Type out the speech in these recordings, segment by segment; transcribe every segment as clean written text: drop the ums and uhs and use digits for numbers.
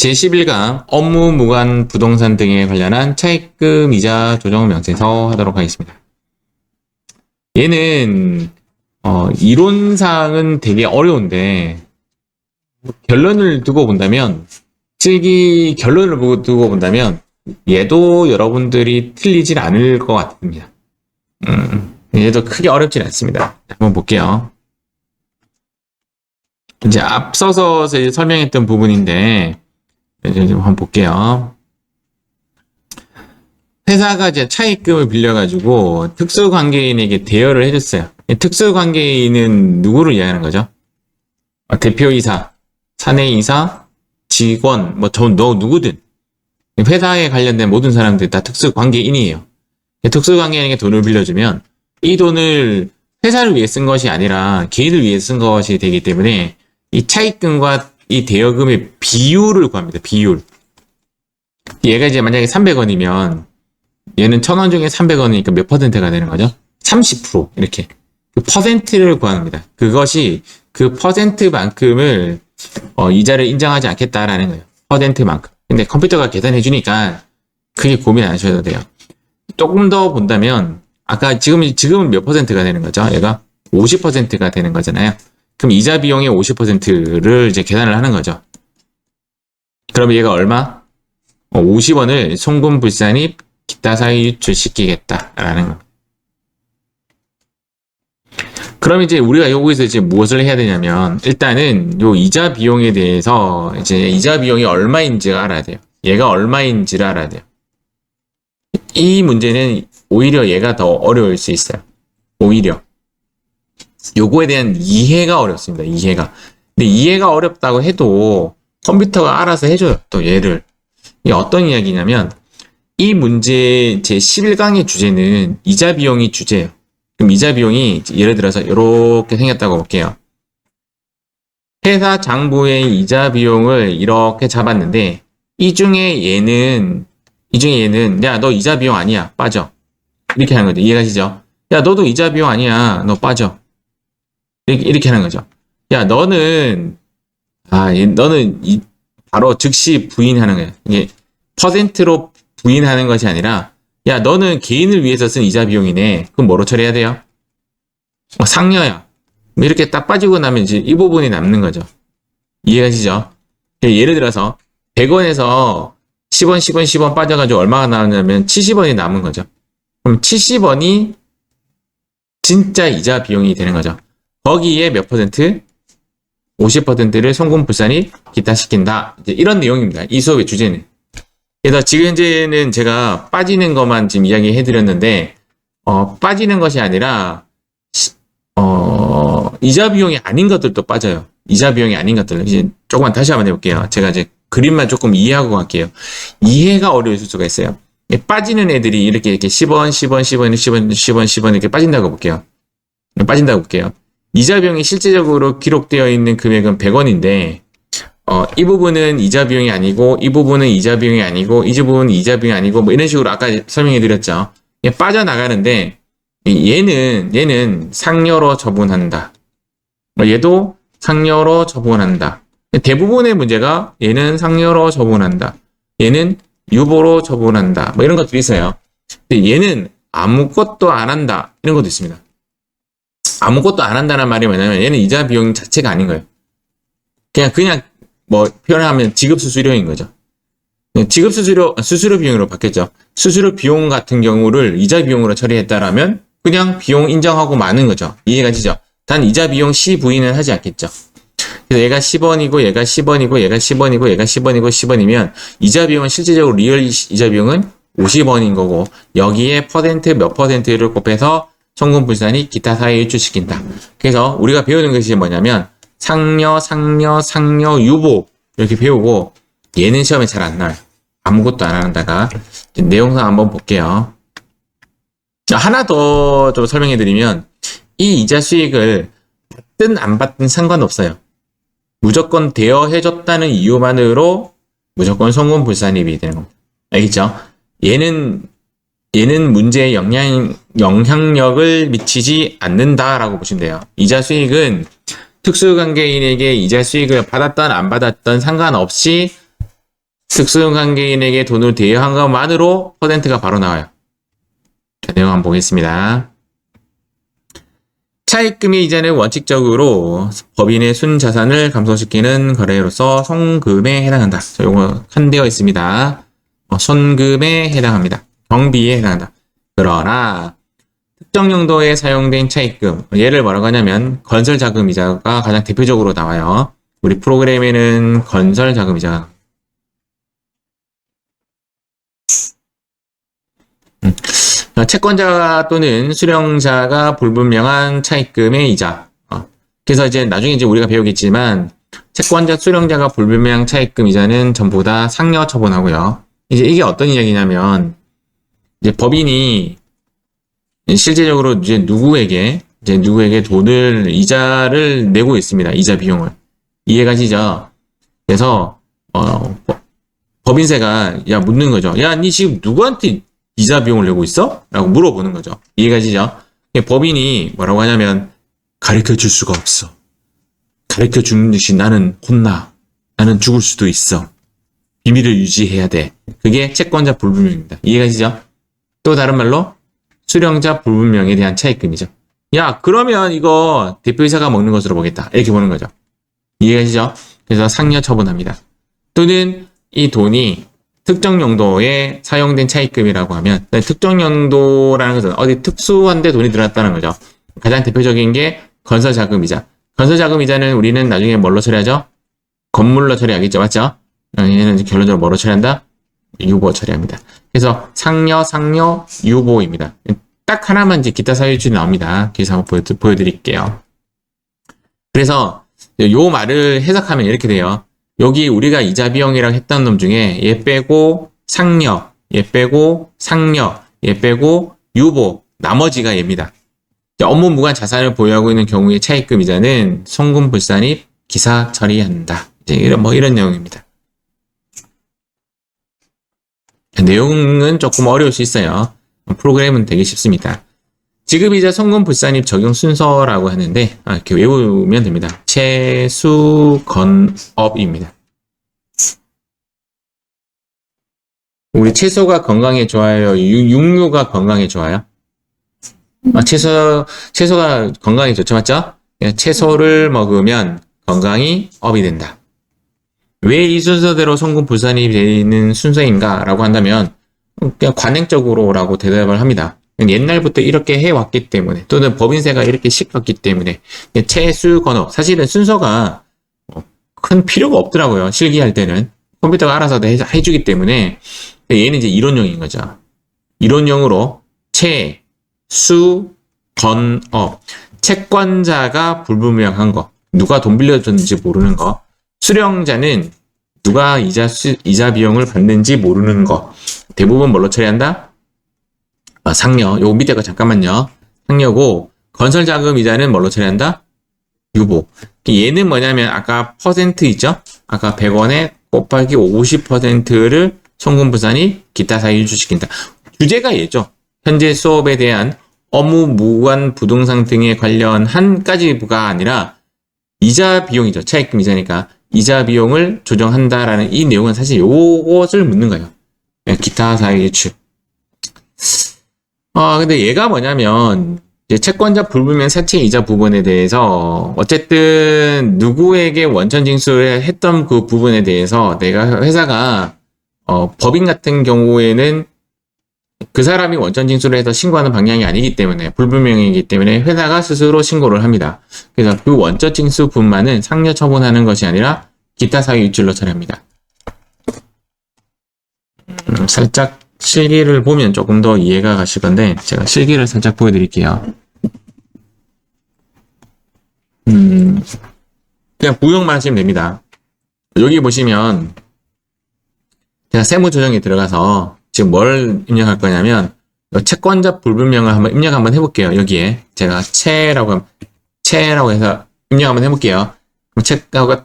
제11강 업무 무관 부동산 등에 관련한 차입금 이자 조정 명세서 하도록 하겠습니다. 얘는 이론상은 되게 어려운데 결론을 두고 본다면 얘도 여러분들이 틀리진 않을 것 같습니다. 얘도 크게 어렵진 않습니다. 한번 볼게요. 이제 앞서서 설명했던 부분인데 이제 한번 볼게요. 회사가 이제 차입금을 빌려가지고 특수관계인에게 대여를 해줬어요. 특수관계인은 누구를 이야기하는 거죠? 대표이사, 사내이사, 직원, 너 누구든 회사에 관련된 모든 사람들이 다 특수관계인이에요. 특수관계인에게 돈을 빌려주면 이 돈을 회사를 위해 쓴 것이 아니라 개인을 위해 쓴 것이 되기 때문에 이 차입금과 이 대여금의 비율을 구합니다. 비율. 얘가 이제 만약에 300원이면 얘는 1000원 중에 300원이니까 몇 퍼센트가 되는 거죠? 30% 이렇게. 그 퍼센트를 구합니다. 그것이 그 퍼센트만큼을 이자를 인정하지 않겠다라는 거예요. 퍼센트만큼. 근데 컴퓨터가 계산해 주니까 크게 고민 안 하셔도 돼요. 조금 더 본다면 아까 지금은 몇 퍼센트가 되는 거죠? 얘가 50%가 되는 거잖아요. 그럼 이자 비용의 50%를 이제 계산을 하는 거죠. 그럼 얘가 얼마? 50원을 송금불산입 기타 사유 유출시키겠다라는 거. 그럼 이제 우리가 여기서 이제 무엇을 해야 되냐면 일단은 요 이자 비용에 대해서 이제 이자 비용이 얼마인지를 알아야 돼요. 얘가 얼마인지를 알아야 돼요. 이 문제는 오히려 얘가 더 어려울 수 있어요. 오히려. 요거에 대한 이해가 어렵습니다. 이해가. 근데 이해가 어렵다고 해도 컴퓨터가 알아서 해줘요. 또 얘를. 이게 어떤 이야기냐면 이 문제 제11강의 주제는 이자 비용이 주제예요. 그럼 이자 비용이 예를 들어서 이렇게 생겼다고 볼게요. 회사 장부의 이자 비용을 이렇게 잡았는데 이 중에 얘는 야, 너 이자 비용 아니야. 빠져. 이렇게 하는 거죠. 이해가시죠? 야, 너도 이자 비용 아니야. 너 빠져. 이렇게 하는 거죠. 야, 너는 바로 즉시 부인하는 거예요. 이게 퍼센트로 부인하는 것이 아니라, 야, 너는 개인을 위해서 쓴 이자 비용이네. 그럼 뭐로 처리해야 돼요? 상여야. 이렇게 딱 빠지고 나면 이제 이 부분이 남는 거죠. 이해가시죠? 예를 들어서 100원에서 10원, 10원, 10원 빠져가지고 얼마가 나오냐면 70원이 남은 거죠. 그럼 70원이 진짜 이자 비용이 되는 거죠. 거기에 몇 퍼센트? 50%를 송금불산입 기타 시킨다. 이제 이런 내용입니다. 이 수업의 주제는. 그래서 지금 현재는 제가 빠지는 것만 지금 이야기해 드렸는데, 빠지는 것이 아니라, 이자 비용이 아닌 것들도 빠져요. 이자 비용이 아닌 것들. 이제 조금만 다시 한번 해볼게요. 제가 이제 그림만 조금 이해하고 갈게요. 이해가 어려울 수가 있어요. 빠지는 애들이 이렇게 10원, 10원, 10원, 10원, 10원, 10원 이렇게 빠진다고 볼게요. 이자 비용이 실제적으로 기록되어 있는 금액은 100원인데, 이 부분은 이자 비용이 아니고, 이 부분은 이자 비용이 아니고, 이 부분은 이자 비용이 아니고, 뭐 이런 식으로 아까 설명해 드렸죠. 빠져나가는데, 얘는 상여로 처분한다. 얘도 상여로 처분한다. 대부분의 문제가 얘는 상여로 처분한다. 얘는 유보로 처분한다. 뭐 이런 것들이 있어요. 근데 얘는 아무것도 안 한다. 이런 것도 있습니다. 아무것도 안 한다는 말이 뭐냐면 얘는 이자 비용 자체가 아닌 거예요. 그냥 뭐 표현하면 지급 수수료인 거죠. 지급 수수료 비용으로 바뀌었죠. 수수료 비용 같은 경우를 이자 비용으로 처리했다라면 그냥 비용 인정하고 마는 거죠. 이해가시죠? 단 이자 비용 시 부인은 하지 않겠죠. 그래서 얘가 10원이고 얘가 10원이고 얘가 10원이고 얘가 10원이고 10원이면 이자 비용은 실제적으로 리얼 이자 비용은 50원인 거고 여기에 퍼센트 몇 퍼센트를 곱해서 송금불산이 기타 사유 유출시킨다. 그래서 우리가 배우는 것이 뭐냐면 상여, 유보 이렇게 배우고 얘는 시험에 잘 안 나와요. 아무것도 안 한다가 내용상 한번 볼게요. 하나 더 좀 설명해 드리면 이 이자 수익을 받든 안 받든 상관없어요. 무조건 대여해줬다는 이유만으로 무조건 송금불산입이 되는 겁니다. 알겠죠? 얘는 문제에 영향력을 미치지 않는다라고 보시면 돼요. 이자 수익은 특수관계인에게 이자 수익을 받았던 안 받았던 상관없이 특수관계인에게 돈을 대여한 것만으로 퍼센트가 바로 나와요. 자, 내용 한번 보겠습니다. 차입금의 이자는 원칙적으로 법인의 순자산을 감소시키는 거래로서 송금에 해당한다. 자, 요거 한되어 있습니다. 손금에 해당합니다. 경비에 해당한다. 그러나 특정 용도에 사용된 차입금, 얘를 뭐라고 하냐면 건설자금이자가 가장 대표적으로 나와요. 우리 프로그램에는 건설자금이자 채권자 또는 수령자가 불분명한 차입금의 이자. 그래서 이제 나중에 이제 우리가 배우겠지만 채권자, 수령자가 불분명한 차입금 이자는 전부 다 상여 처분하고요. 이제 이게 어떤 이야기냐면 이제 법인이 실제적으로 이제 누구에게 돈을 이자를 내고 있습니다. 이자 비용을. 이해가시죠? 그래서 법인세가 묻는 거죠. 야, 니 지금 누구한테 이자 비용을 내고 있어? 라고 물어보는 거죠. 이해가시죠? 법인이 뭐라고 하냐면 가르쳐 줄 수가 없어. 가르쳐 주는 듯이 나는 혼나. 나는 죽을 수도 있어. 비밀을 유지해야 돼. 그게 채권자 불분명입니다. 이해가시죠? 또 다른 말로 수령자 불분명에 대한 차입금이죠. 야, 그러면 이거 대표이사가 먹는 것으로 보겠다. 이렇게 보는 거죠. 이해가시죠? 그래서 상여 처분합니다. 또는 이 돈이 특정 용도에 사용된 차입금이라고 하면 특정 용도라는 것은 어디 특수한 데 돈이 들어갔다는 거죠. 가장 대표적인 게 건설자금이자. 건설자금이자는 우리는 나중에 뭘로 처리하죠? 건물로 처리하겠죠. 맞죠? 얘는 결론적으로 뭐로 처리한다? 유보 처리합니다. 그래서 상여, 유보입니다. 딱 하나만 이제 기타 사유줄이 나옵니다. 그래서 한번 보여드릴게요. 그래서 요 말을 해석하면 이렇게 돼요. 여기 우리가 이자 비용이라고 했던 놈 중에 얘 빼고 상여, 얘 빼고 상여, 얘 빼고 유보, 나머지가 얘입니다. 업무 무관 자산을 보유하고 있는 경우의 차입금 이자는 송금불산입 기사 처리한다. 이제 이런 내용입니다. 내용은 조금 어려울 수 있어요. 프로그램은 되게 쉽습니다. 지급이자 송금불산입 적용 순서라고 하는데 이렇게 외우면 됩니다. 채수건업입니다. 우리 채소가 건강에 좋아요? 육류가 건강에 좋아요? 채소가 건강에 좋죠, 맞죠? 채소를 먹으면 건강이 업이 된다. 왜 이 순서대로 송금불산입이 되어 있는 순서인가? 라고 한다면 그냥 관행적으로라고 대답을 합니다. 옛날부터 이렇게 해왔기 때문에 또는 법인세가 이렇게 시켰기 때문에 채수건업 사실은 순서가 큰 필요가 없더라고요. 실기할 때는 컴퓨터가 알아서 해주기 때문에 얘는 이제 이론형인 거죠. 이론형으로 채수건업 채권자가 불분명한 거 누가 돈 빌려줬는지 모르는 거 수령자는 누가 이자 비용을 받는지 모르는 거 대부분 뭘로 처리한다? 상여. 요거 밑에 거 잠깐만요. 상여고 건설자금 이자는 뭘로 처리한다? 유보. 얘는 뭐냐면 아까 퍼센트 있죠? 아까 100원에 곱하기 50%를 송금불산입 기타 사유 유출시킨다. 주제가 얘죠. 현재 수업에 대한 업무 무관 부동산 등에 관련한 까지가 아니라 이자 비용이죠. 차입금 이자니까 이자 비용을 조정한다라는 이 내용은 사실 요것을 묻는 거예요. 기타 사유 유출. 근데 얘가 뭐냐면, 이제 채권자 불분명 사채 이자 부분에 대해서, 어쨌든, 누구에게 원천 징수를 했던 그 부분에 대해서 내가 회사가, 법인 같은 경우에는 그 사람이 원천 징수를 해서 신고하는 방향이 아니기 때문에, 불분명이기 때문에 회사가 스스로 신고를 합니다. 그래서 그 원천 징수 분만은 상여 처분하는 것이 아니라 기타 사유 유출로 처리합니다. 살짝, 실기를 보면 조금 더 이해가 가실 건데 제가 실기를 살짝 보여드릴게요. 그냥 부용만 하시면 됩니다. 여기 보시면 제가 세무조정에 들어가서 지금 뭘 입력할 거냐면 채권자 불분명을 한번 입력 한번 해볼게요. 여기에 제가 채라고 해서 입력 한번 해볼게요. 채하고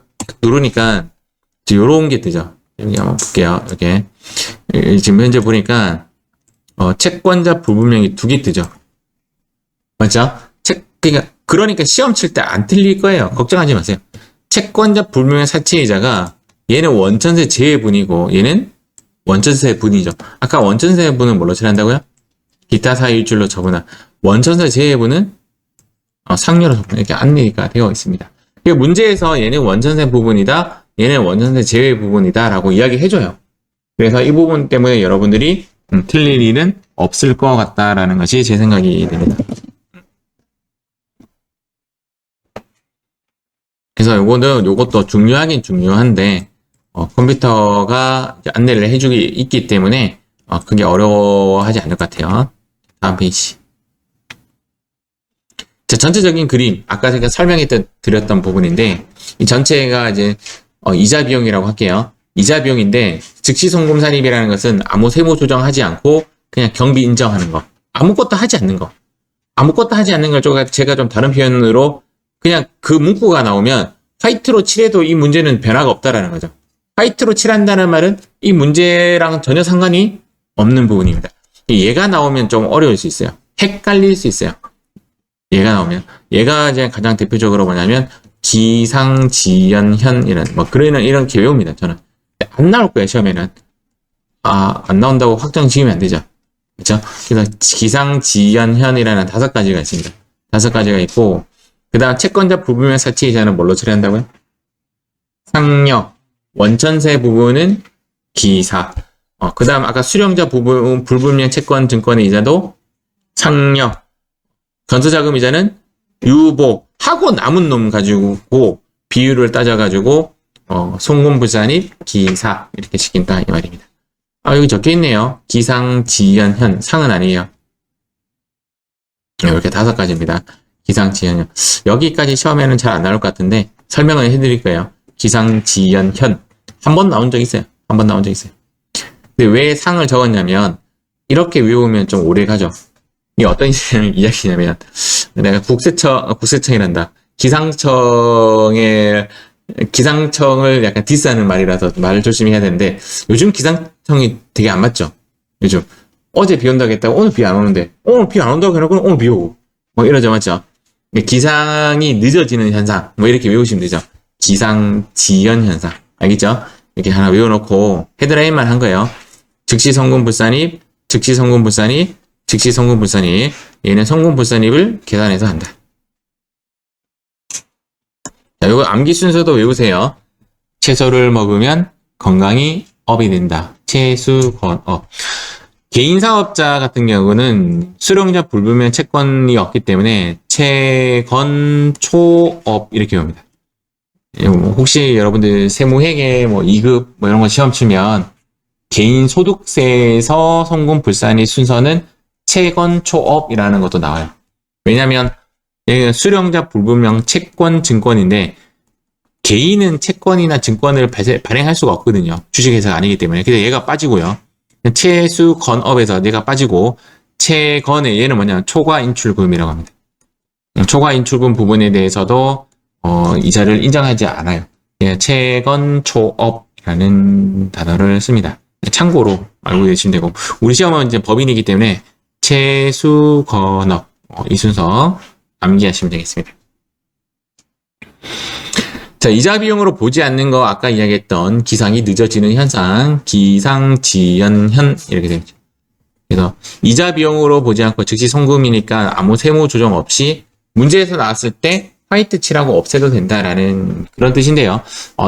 누르니까 요런 게 뜨죠. 여기 한번 볼게요. 이렇게 지금 현재 보니까 채권자 불분명이 두 개 뜨죠. 맞죠? 그러니까 시험 칠 때 안 틀릴 거예요. 걱정하지 마세요. 채권자 불분명 사채이자가 얘는 원천세 제외분이고 얘는 원천세 분이죠. 아까 원천세 분은 뭘로 칠한다고요? 기타 사유줄로 처분한. 원천세 제외분은 상료로 처분. 이렇게 안내가 되어 있습니다. 문제에서 얘는 원천세 부분이다, 얘는 원천세 제외 부분이다 라고 이야기해줘요. 그래서 이 부분 때문에 여러분들이 틀릴 일은 없을 것 같다라는 것이 제 생각이 됩니다. 그래서 요것도 중요하긴 중요한데 컴퓨터가 안내를 해주기 있기 때문에 그게 어려워하지 않을 것 같아요. 다음 페이지. 자, 전체적인 그림, 아까 제가 드렸던 부분인데, 이 전체가 이제 이자 비용이라고 할게요. 이자 비용인데 즉시 송금 산입이라는 것은 아무 세무 조정하지 않고 그냥 경비 인정하는 거. 아무것도 하지 않는 거. 아무것도 하지 않는 걸 제가 좀 다른 표현으로 그냥 그 문구가 나오면 화이트로 칠해도 이 문제는 변화가 없다라는 거죠. 화이트로 칠한다는 말은 이 문제랑 전혀 상관이 없는 부분입니다. 얘가 나오면 좀 어려울 수 있어요. 헷갈릴 수 있어요. 얘가 나오면. 얘가 이제 가장 대표적으로 뭐냐면 기상지연현이라는 이렇게 외웁니다. 저는. 안 나올 거예요, 시험에는. 안 나온다고 확정 지으면 안 되죠. 그렇죠? 그래서 기상지연현이라는 5가지가 있습니다. 5가지가 있고, 그 다음 채권자 불분명 사치 이자는 뭘로 처리한다고요? 상여. 원천세 부분은 기사. 그 다음 아까 수령자 부분 불분명 채권 증권의 이자도 상여. 건설자금 이자는 유보. 하고 남은 놈 가지고 비율을 따져가지고 송금부산입 기사 이렇게 시킨다 이 말입니다. 여기 적혀있네요. 기상지연현. 상은 아니에요. 이렇게 5가지입니다. 기상지연현. 여기까지 시험에는 잘 안 나올 것 같은데 설명을 해드릴 거예요. 기상지연현. 한 번 나온 적 있어요. 한 번 나온 적 있어요. 근데 왜 상을 적었냐면 이렇게 외우면 좀 오래 가죠. 이게 어떤 이야기냐면 내가 국세청이란다. 기상청을 약간 디스하는 말이라서 말을 조심히 해야 되는데 요즘 기상청이 되게 안 맞죠. 요즘 어제 비 온다고 했다가 오늘 비 안 오는데 오늘 비 안 온다고 해놓고 오늘 비 오고 이러죠. 맞죠? 기상이 늦어지는 현상 이렇게 외우시면 되죠. 기상지연 현상. 알겠죠? 이렇게 하나 외워놓고 헤드라인만 한 거예요. 즉시 송금불산입, 즉시 송금불산입, 즉시 송금불산입. 얘는 송금불산입을 계산해서 한다. 자, 요거 암기 순서도 외우세요. 채소를 먹으면 건강이 업이 된다. 채수건업. 개인 사업자 같은 경우는 수령자 불분명 채권이 없기 때문에 채건초업 이렇게 봅니다. 혹시 여러분들 세무회계 2급 이런 거 시험 치면 개인 소득세에서 송금불산입 순서는 채건초업이라는 것도 나와요. 왜냐하면 여기는 수령자 불분명 채권 증권인데 개인은 채권이나 증권을 발행할 수가 없거든요. 주식회사가 아니기 때문에. 그래서 얘가 빠지고요. 채수건업에서 얘가 빠지고 채건의 얘는 뭐냐면 초과인출금이라고 합니다. 초과인출금 부분에 대해서도 이자를 인정하지 않아요. 예, 채건초업이라는 단어를 씁니다. 참고로 알고 계시면 되고 우리 시험은 이제 법인이기 때문에 채수건업 이 순서 암기하시면 되겠습니다. 자, 이자 비용으로 보지 않는 거 아까 이야기했던 기상이 늦어지는 현상, 기상지연현 이렇게 되죠. 그래서 이자 비용으로 보지 않고 즉시 송금이니까 아무 세무 조정 없이 문제에서 나왔을 때 화이트 칠하고 없애도 된다라는 그런 뜻인데요.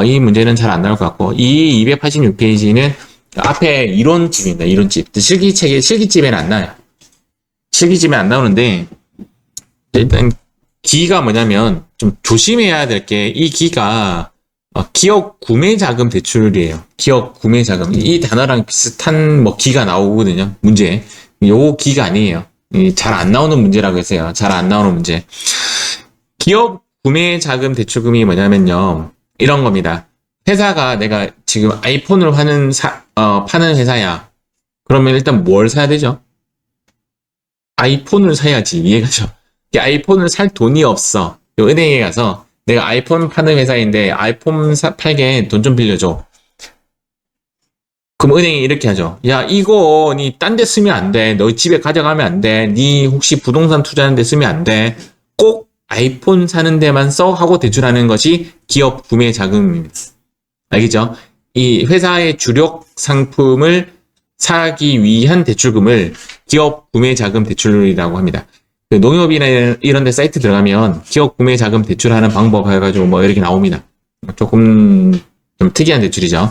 이 문제는 잘 안 나올 것 같고 이 286페이지는 앞에 이론집입니다. 이론집. 실기집에는 안 나와요. 실기집에 안 나오는데 일단 기가 뭐냐면 좀 조심해야 될 게 이 기가 기업 구매자금 대출이에요. 기업 구매자금. 이 단어랑 비슷한 기가 나오거든요. 문제. 요 기가 아니에요. 잘 안 나오는 문제라고 했어요. 잘 안 나오는 문제. 기업 구매자금 대출금이 뭐냐면요. 이런 겁니다. 회사가 내가 지금 아이폰을 파는 회사야. 그러면 일단 뭘 사야 되죠? 아이폰을 사야지. 이해가죠? 아이폰을 살 돈이 없어. 은행에 가서 내가 아이폰 파는 회사인데 아이폰 팔게 돈 좀 빌려줘. 그럼 은행이 이렇게 하죠. 야, 이거 니 딴 데 쓰면 안 돼. 너 집에 가져가면 안 돼. 니 혹시 부동산 투자하는 데 쓰면 안 돼. 꼭 아이폰 사는 데만 써 하고 대출하는 것이 기업 구매 자금입니다. 알겠죠? 이 회사의 주력 상품을 사기 위한 대출금을 기업 구매 자금 대출이라고 합니다. 그 농협이나 이런 데 사이트 들어가면 기업 구매 자금 대출하는 방법 해가지고 뭐 이렇게 나옵니다. 조금 좀 특이한 대출이죠.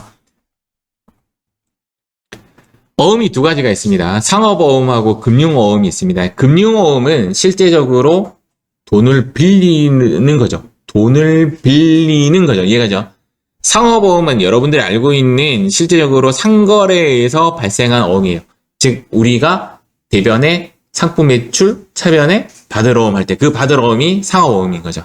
어음이 두 가지가 있습니다. 상업어음하고 금융어음이 있습니다. 금융어음은 실제적으로 돈을 빌리는 거죠. 돈을 빌리는 거죠. 이해가죠? 상업어음은 여러분들이 알고 있는 실제적으로 상거래에서 발생한 어음이에요. 즉 우리가 대변에 상품 매출, 차변에 받으러옴 할 때 그 받으러옴이 상업어음인 거죠.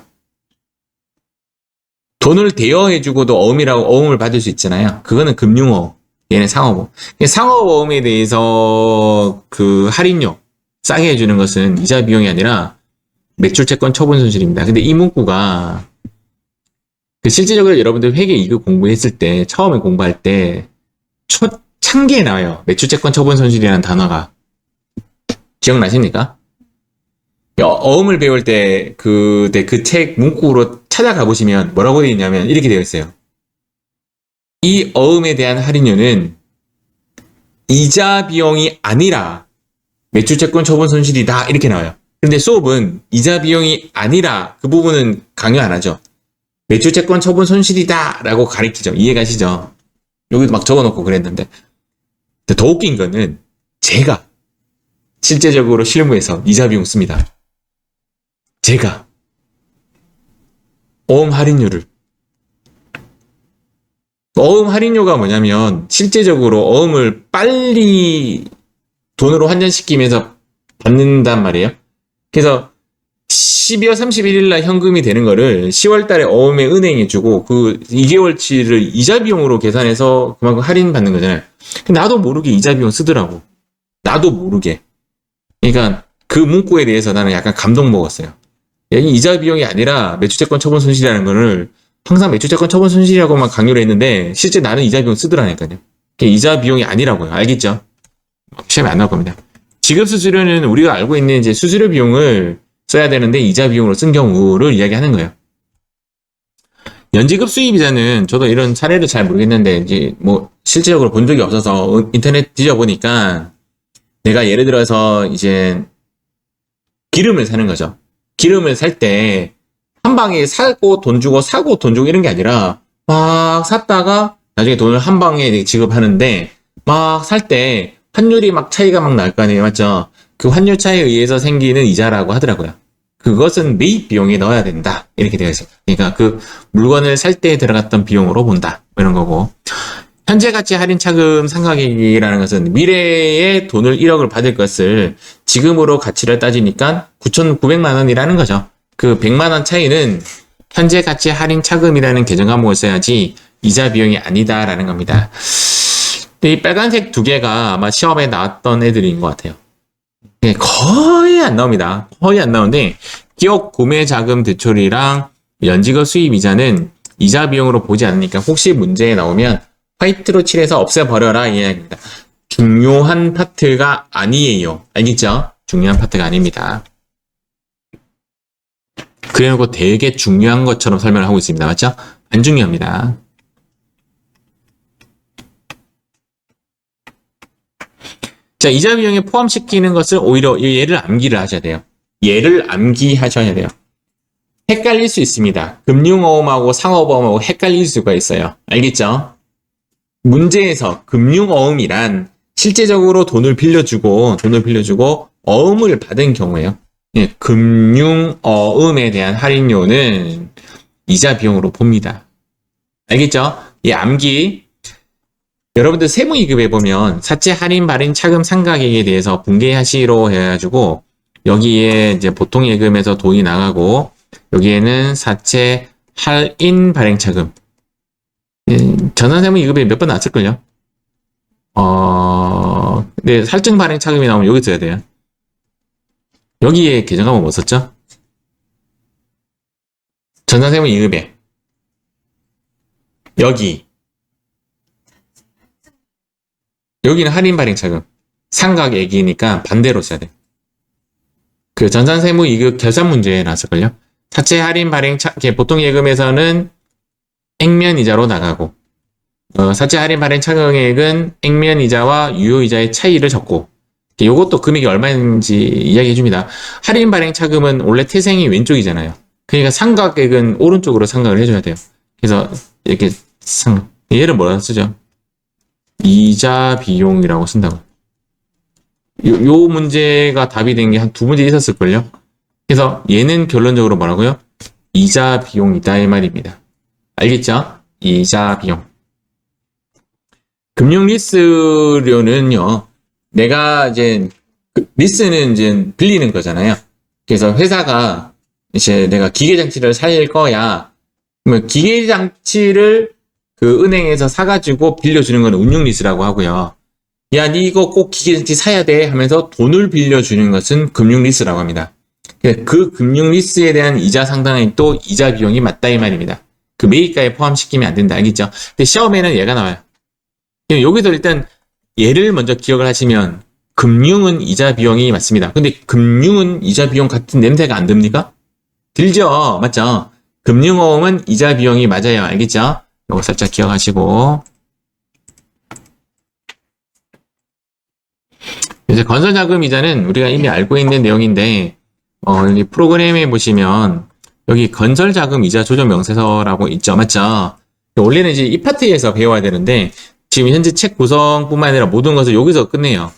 돈을 대여해주고도 어음이라고 어음을 받을 수 있잖아요. 그거는 금융어음. 얘는 상업어음. 상업어음에 대해서 그 할인료 싸게 해주는 것은 이자 비용이 아니라 매출채권 처분 손실입니다. 근데 이 문구가 그 실질적으로 여러분들 회계 2급 공부했을 때 처음에 공부할 때 첫 창기에 나와요. 매출채권 처분 손실이라는 단어가. 기억나십니까? 어음을 배울 때 그 책 문구로 찾아가 보시면 뭐라고 되어 있냐면 이렇게 되어 있어요. 이 어음에 대한 할인료는 이자 비용이 아니라 매출채권 처분 손실이다 이렇게 나와요. 근데 수업은 이자 비용이 아니라 그 부분은 강요 안 하죠. 매출채권 처분 손실이다 라고 가리키죠. 이해가시죠? 여기도 막 적어놓고 그랬는데 더 웃긴 거는 제가 실제적으로 실무에서 이자 비용 씁니다. 제가 어음 할인료를 어음 할인료가 뭐냐면 실제적으로 어음을 빨리 돈으로 환전시키면서 받는단 말이에요. 그래서 12월 31일 날 현금이 되는 거를 10월 달에 어음에 은행에 주고 그 2개월치를 이자 비용으로 계산해서 그만큼 할인 받는 거잖아요. 나도 모르게 이자 비용 쓰더라고. 나도 모르게. 그러니까 그 문구에 대해서 나는 약간 감동 먹었어요. 여기 이자 비용이 아니라 매출채권 처분 손실이라는 거를 항상 매출채권 처분 손실이라고만 강요를 했는데 실제 나는 이자 비용 쓰더라니까요. 이자 비용이 아니라고요. 알겠죠? 시험에 안 나올 겁니다. 지급 수수료는 우리가 알고 있는 이제 수수료 비용을 써야 되는데 이자 비용으로 쓴 경우를 이야기하는 거예요. 연지급 수입이자는 저도 이런 사례를 잘 모르겠는데 이제 뭐 실질적으로 본 적이 없어서 인터넷 뒤져보니까 내가 예를 들어서 이제 기름을 사는 거죠. 기름을 살 때 한 방에 사고 돈 주고 사고 돈 주고 이런 게 아니라 막 샀다가 나중에 돈을 한 방에 지급하는데 막 살 때 환율이 막 차이가 막 날 거 아니에요. 맞죠? 그 환율 차이에 의해서 생기는 이자라고 하더라고요. 그것은 매입 비용에 넣어야 된다. 이렇게 되어 있어요. 그러니까 그 물건을 살 때 들어갔던 비용으로 본다. 이런 거고. 현재 가치 할인 차금 상각액이라는 것은 미래에 돈을 1억을 받을 것을 지금으로 가치를 따지니까 9,900만 원이라는 거죠. 그 100만 원 차이는 현재 가치 할인 차금이라는 계정 과목을 써야지 이자 비용이 아니다라는 겁니다. 이 빨간색 두 개가 아마 시험에 나왔던 애들인 것 같아요. 거의 안 나옵니다. 거의 안 나오는데 기업 구매 자금 대출이랑 연지급 수입 이자는 이자 비용으로 보지 않으니까 혹시 문제에 나오면 화이트로 칠해서 없애버려라 이 이야기입니다. 중요한 파트가 아니에요. 알겠죠? 중요한 파트가 아닙니다. 그래놓고 되게 중요한 것처럼 설명을 하고 있습니다. 맞죠? 안 중요합니다. 자, 이자 비용에 포함시키는 것을 오히려 얘를 암기를 하셔야 돼요. 얘를 암기하셔야 돼요. 헷갈릴 수 있습니다. 금융어음하고 상업어음하고 헷갈릴 수가 있어요. 알겠죠? 문제에서 금융어음이란 실제적으로 돈을 빌려주고 어음을 받은 경우예요. 예, 금융어음에 대한 할인료는 이자 비용으로 봅니다. 알겠죠? 이 암기 여러분들 세무 2급에 보면 사채 할인 발행 차금 상각액에 대해서 분개하시로 해가지고 여기에 이제 보통 예금에서 돈이 나가고 여기에는 사채 할인 발행 차금 전산세무 2급에 몇 번 나왔을걸요? 네, 살증 발행 차금이 나오면 여기 써야 돼요. 여기에 계정 과목 뭐 썼죠? 전산세무 2급에 여기는 할인 발행 차금 상각액이니까 반대로 써야 돼. 그 전산세무 2급 결산 문제에 나왔을걸요? 사채 할인 발행 보통 예금에서는 액면 이자로 나가고 사채 할인 발행 차금액은 액면 이자와 유효 이자의 차이를 적고, 요것도 금액이 얼마인지 이야기해 줍니다. 할인 발행 차금은 원래 태생이 왼쪽이잖아요. 그러니까 상각액은 오른쪽으로 상각을 해줘야 돼요. 그래서 이렇게 얘를 뭐라 쓰죠? 이자 비용이라고 쓴다고. 요 문제가 답이 된 게 한 두 문제 있었을걸요? 그래서 얘는 결론적으로 뭐라고요? 이자 비용이다 이 말입니다. 알겠죠? 이자 비용. 금융 리스료는요, 내가 이제, 리스는 이제 빌리는 거잖아요. 그래서 회사가 이제 내가 기계장치를 살 거야. 그러면 기계장치를 그 은행에서 사가지고 빌려주는 건 운용 리스라고 하고요. 야, 니 이거 꼭 기계장치 사야 돼 하면서 돈을 빌려주는 것은 금융 리스라고 합니다. 그 금융 리스에 대한 이자 상당액도 이자 비용이 맞다 이 말입니다. 그 매입가에 포함시키면 안 된다. 알겠죠? 근데 시험에는 얘가 나와요. 여기서 일단 얘를 먼저 기억을 하시면 금융은 이자 비용이 맞습니다. 근데 금융은 이자 비용 같은 냄새가 안 듭니까? 들죠? 맞죠? 금융어음은 이자 비용이 맞아요. 알겠죠? 이거 살짝 기억하시고, 이제 건설자금 이자는 우리가 이미 알고 있는 내용인데, 여기 프로그램에 보시면 여기 건설자금 이자 조정 명세서라고 있죠. 맞죠? 원래는 이제 이 파트에서 배워야 되는데 지금 현재 책 구성뿐만 아니라 모든 것을 여기서 끝내요.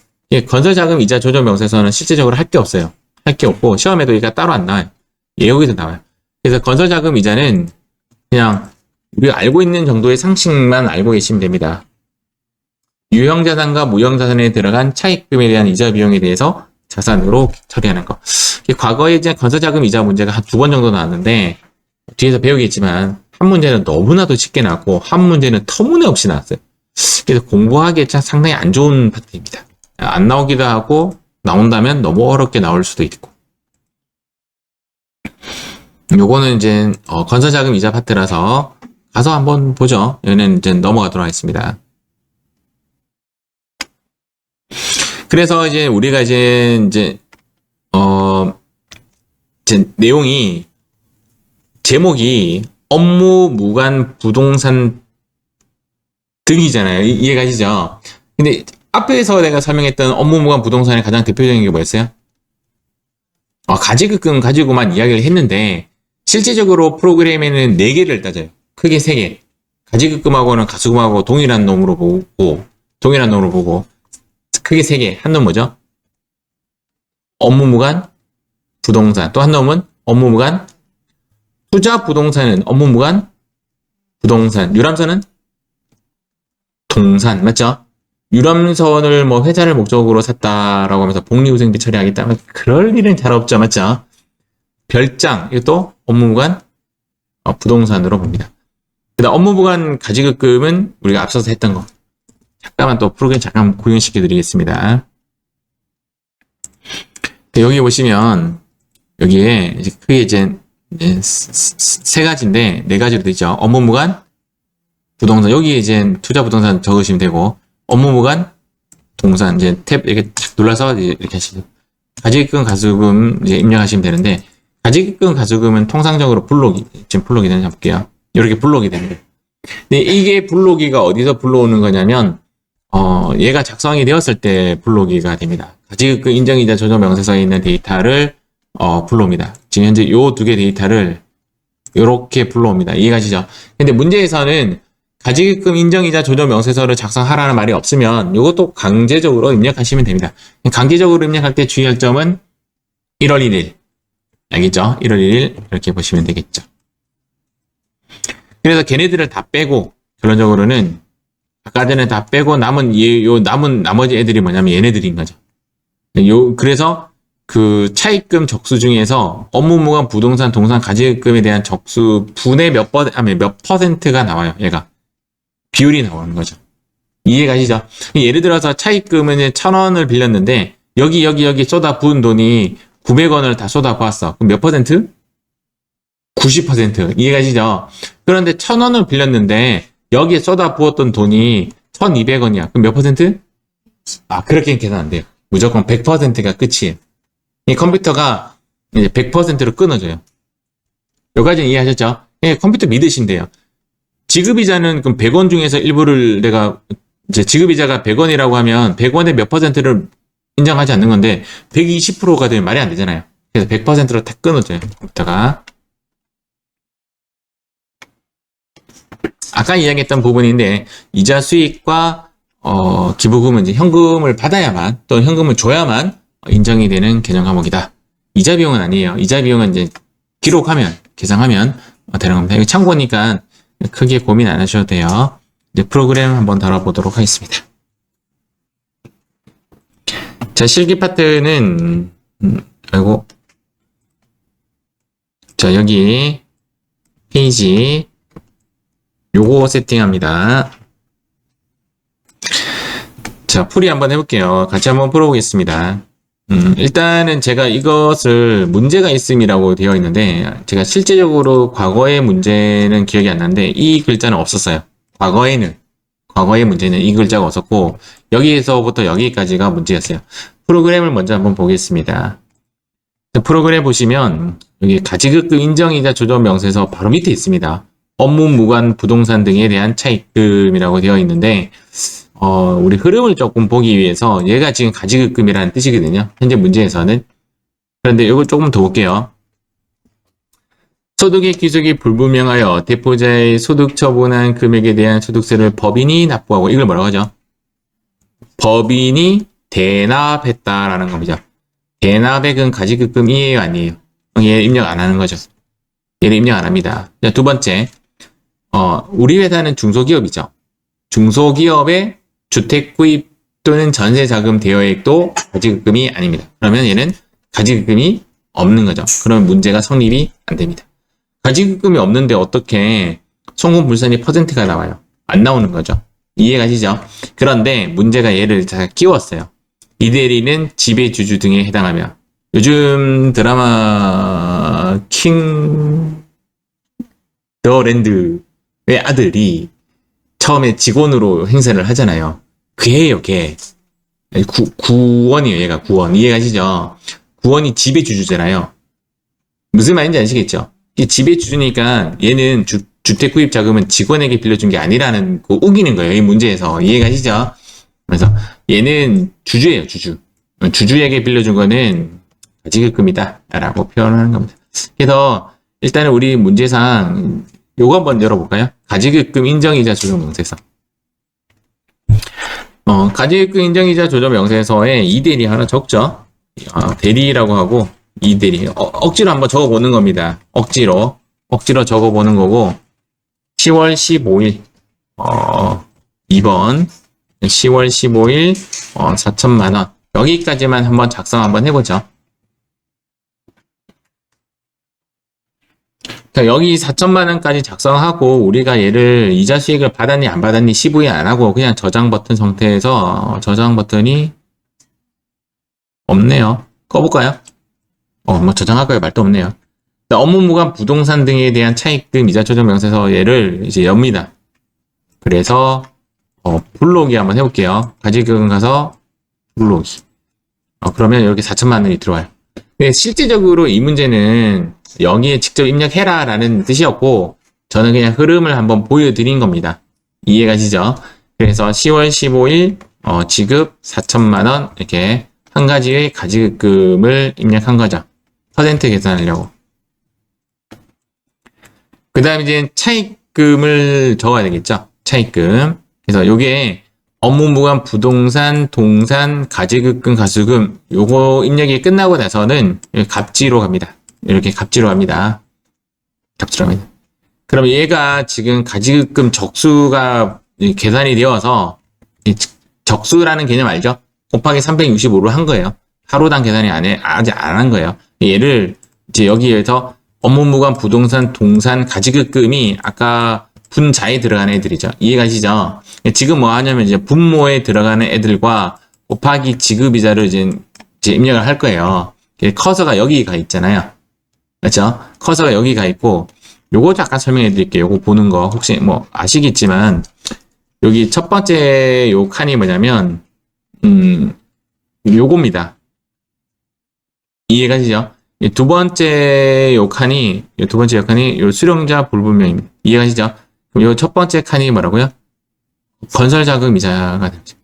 건설자금 이자 조정 명세서는 실제적으로 할 게 없어요. 할 게 없고 시험에도 얘가 따로 안 나와요. 얘 여기서 나와요. 그래서 건설자금 이자는 그냥 우리가 알고 있는 정도의 상식만 알고 계시면 됩니다. 유형자산과 무형자산에 들어간 차입금에 대한 이자 비용에 대해서 자산으로 처리하는 거. 과거에 이제 건설자금 이자 문제가 한 두 번 정도 나왔는데 뒤에서 배우겠지만 한 문제는 너무나도 쉽게 나왔고 한 문제는 터무니없이 나왔어요. 그래서 공부하기에 상당히 안 좋은 파트입니다. 안 나오기도 하고 나온다면 너무 어렵게 나올 수도 있고. 요거는 이제 건설자금 이자 파트라서 가서 한번 보죠. 얘는 이제 넘어가도록 하겠습니다. 그래서 이제 우리가 이제 내용이 제목이 업무 무관 부동산 등이잖아요. 이해가시죠? 근데 앞에서 내가 설명했던 업무 무관 부동산의 가장 대표적인 게 뭐였어요? 가지급금 가지고만 이야기를 했는데 실제적으로 프로그램에는 4개를 따져요. 크게 3개. 가지급금하고는 가수금하고 동일한 놈으로 보고 크게 3개. 한 놈 뭐죠? 업무 무관 부동산. 또 한 놈은 업무 무관 투자 부동산은 업무 무관 부동산. 유람선은 동산. 맞죠? 유람선을 뭐 회사를 목적으로 샀다라고 하면서 복리후생비 처리하겠다. 그럴 일은 잘 없죠. 맞죠? 별장. 이것도 업무 무관 부동산으로 봅니다. 그다음 업무 무관 가지급금은 우리가 앞서서 했던 거. 잠깐만 또 프로그램 잠깐 구현시켜 드리겠습니다. 여기 보시면 여기에 이제 크게 이제 3가지인데 4가지로 되죠. 업무 무관 부동산. 여기에 이제 투자 부동산 적으시면 되고 업무 무관 동산 이제 탭 이렇게 탁 눌러서 이렇게 하시죠. 가지급금 가수금 이제 입력하시면 되는데 가지급금 가수금은 통상적으로 지금 블록이 되는지 볼게요. 이렇게 블록이 됩니다. 근데 이게 블록이가 어디서 불러오는 거냐면 얘가 작성이 되었을 때 불러오기가 됩니다. 가지급금 인정이자 조정 명세서에 있는 데이터를 불러옵니다. 지금 현재 요 2개 데이터를 이렇게 불러옵니다. 이해가시죠? 근데 문제에서는 가지급금 인정이자 조정 명세서를 작성하라는 말이 없으면 이것도 강제적으로 입력하시면 됩니다. 강제적으로 입력할 때 주의할 점은 1월 1일 알겠죠? 1월 1일 이렇게 보시면 되겠죠. 그래서 걔네들을 다 빼고 결론적으로는 아까 전에 다 빼고 남은 남은 나머지 애들이 뭐냐면 얘네들인 거죠. 그래서 그 차입금 적수 중에서 업무 무관 부동산 동산 가지급금에 대한 적수 분의 몇 퍼센트가 나와요. 얘가 비율이 나오는 거죠. 이해가시죠? 예를 들어서 차입금은 1,000원을 빌렸는데 여기 쏟아 부은 돈이 900원을 다 쏟아 부었어. 그럼 몇 퍼센트? 90%. 이해가시죠? 그런데 1,000원을 빌렸는데 여기에 쏟아 부었던 돈이 1,200원이야. 그럼 몇 퍼센트? 그렇게는 계산 안 돼요. 무조건 100%가 끝이에요. 이 컴퓨터가 이제 100%로 끊어져요. 여기까지는 이해하셨죠? 컴퓨터 믿으시면 돼요. 지급이자는 그럼 100원 중에서 일부를 내가 이제 지급이자가 100원이라고 하면 100원의 몇 퍼센트를 인정하지 않는 건데 120%가 되면 말이 안 되잖아요. 그래서 100%로 탁 끊어줘요. 이따가 아까 이야기했던 부분인데 이자 수익과 기부금은 이제 현금을 받아야만 또 현금을 줘야만 인정이 되는 개정 과목이다. 이자 비용은 아니에요. 이자 비용은 이제 기록하면 계산하면 되는 겁니다. 이거 참고니까 크게 고민 안 하셔도 돼요. 이제 프로그램 한번 다뤄보도록 하겠습니다. 자, 실기 파트는 아이고 자 여기 페이지 요거 세팅합니다. 자, 풀이 한번 해볼게요. 같이 한번 풀어보겠습니다. 일단은 제가 이것을 문제가 있음이라고 되어 있는데 제가 실제적으로 과거의 문제는 기억이 안 나는데 이 글자는 없었어요. 과거의 문제는 이 글자가 없었고 여기에서부터 여기까지가 문제였어요. 프로그램을 먼저 한번 보겠습니다. 프로그램 보시면 여기 가지급금 인정이자 조정 명세서 바로 밑에 있습니다. 업무 무관 부동산 등에 대한 차입금이라고 되어 있는데 우리 흐름을 조금 보기 위해서 얘가 지금 가지급금이라는 뜻이거든요. 현재 문제에서는. 그런데 이걸 조금 더 볼게요. 소득의 기속이 불분명하여 대포자의 소득 처분한 금액에 대한 소득세를 법인이 납부하고 이걸 뭐라고 하죠? 법인이 대납했다라는 겁니다. 대납액은 가지급금 이에요, 아니에요? 얘 입력 안 하는 거죠. 얘를 입력 안 합니다. 두 번째, 우리 회사는 중소기업이죠. 중소기업의 주택 구입 또는 전세 자금 대여액도 가지급금이 아닙니다. 그러면 얘는 가지급금이 없는 거죠. 그러면 문제가 성립이 안 됩니다. 가지급금이 없는데 어떻게 송금불산이 퍼센트가 나와요? 안 나오는 거죠. 이해가시죠? 그런데 문제가 얘를 다 끼웠어요. 이 대리는 지배주주 등에 해당하며 요즘 드라마 킹 더 랜드의 아들이 처음에 직원으로 행세를 하잖아요. 걔예요, 걔. 구원이에요, 얘가 구원. 이해가시죠? 구원이 지배주주잖아요. 무슨 말인지 아시겠죠? 이게 지배주주니까 얘는 주택 구입 자금은 직원에게 빌려준 게 아니라는 거 우기는 거예요, 이 문제에서. 이해가시죠? 그래서 얘는 주주예요, 주주. 주주에게 빌려준 거는 가지급금이다 라고 표현하는 겁니다. 그래서 일단은 우리 문제상 요거 한번 열어볼까요? 가지급금 인정이자 조정 명세서. 가지급금 인정이자 조정 명세서에 이대리 하나 적죠? 대리라고 하고 이대리. 억지로 한번 적어보는 겁니다. 억지로 적어보는 거고 10월 15일 2번 10월 15일 4천만원 여기까지만 한번 작성 한번 해보죠. 자, 여기 4천만원까지 작성하고 우리가 얘를 이자 수익을 받았니 안 받았니 CV 안 하고 그냥 저장 버튼 상태에서 저장 버튼이 없네요. 꺼볼까요? 뭐 저장할까요? 말도 없네요. 자, 업무 무관 부동산 등에 대한 차입금 이자 조정 명세서 얘를 이제 엽니다. 그래서 불러오기 한번 해볼게요. 가지급금 가서 불러오기. 그러면 이렇게 4천만 원이 들어와요. 근데 실질적으로 이 문제는 여기에 직접 입력해라 라는 뜻이었고 저는 그냥 흐름을 한번 보여드린 겁니다. 이해가시죠? 그래서 10월 15일 지급 4천만 원 이렇게 한 가지의 가지급금을 입력한 거죠. 퍼센트 계산하려고. 그 다음에 이제 차입금을 적어야 되겠죠. 차입금. 그래서 요게 업무 무관 부동산, 동산, 가지급금, 가수금 요거 입력이 끝나고 나서는 갑지로 갑니다. 이렇게 갑지로 갑니다. 갑지로 갑니다. 그럼 얘가 지금 가지급금 적수가 계산이 되어서 적수라는 개념 알죠? 곱하기 365로 한 거예요. 하루당 계산이 아직 안 한 거예요. 얘를 이제 여기에서 업무 무관 부동산, 동산, 가지급금이 아까 분자에 들어가는 애들이죠. 이해가시죠? 지금 뭐 하냐면 이제 분모에 들어가는 애들과 곱하기 지급이자를 이제 입력을 할 거예요. 커서가 여기 가 있잖아요. 그렇죠? 커서가 여기 가 있고 요거 잠깐 설명해 드릴게요. 요거 보는 거 혹시 뭐 아시겠지만 여기 첫 번째 요 칸이 뭐냐면 요겁니다. 이해가시죠? 두 번째 요 칸이 요 수령자 불분명입니다. 이해가시죠? 그럼 요 첫 번째 칸이 뭐라고요? 건설자금 이자가 되죠.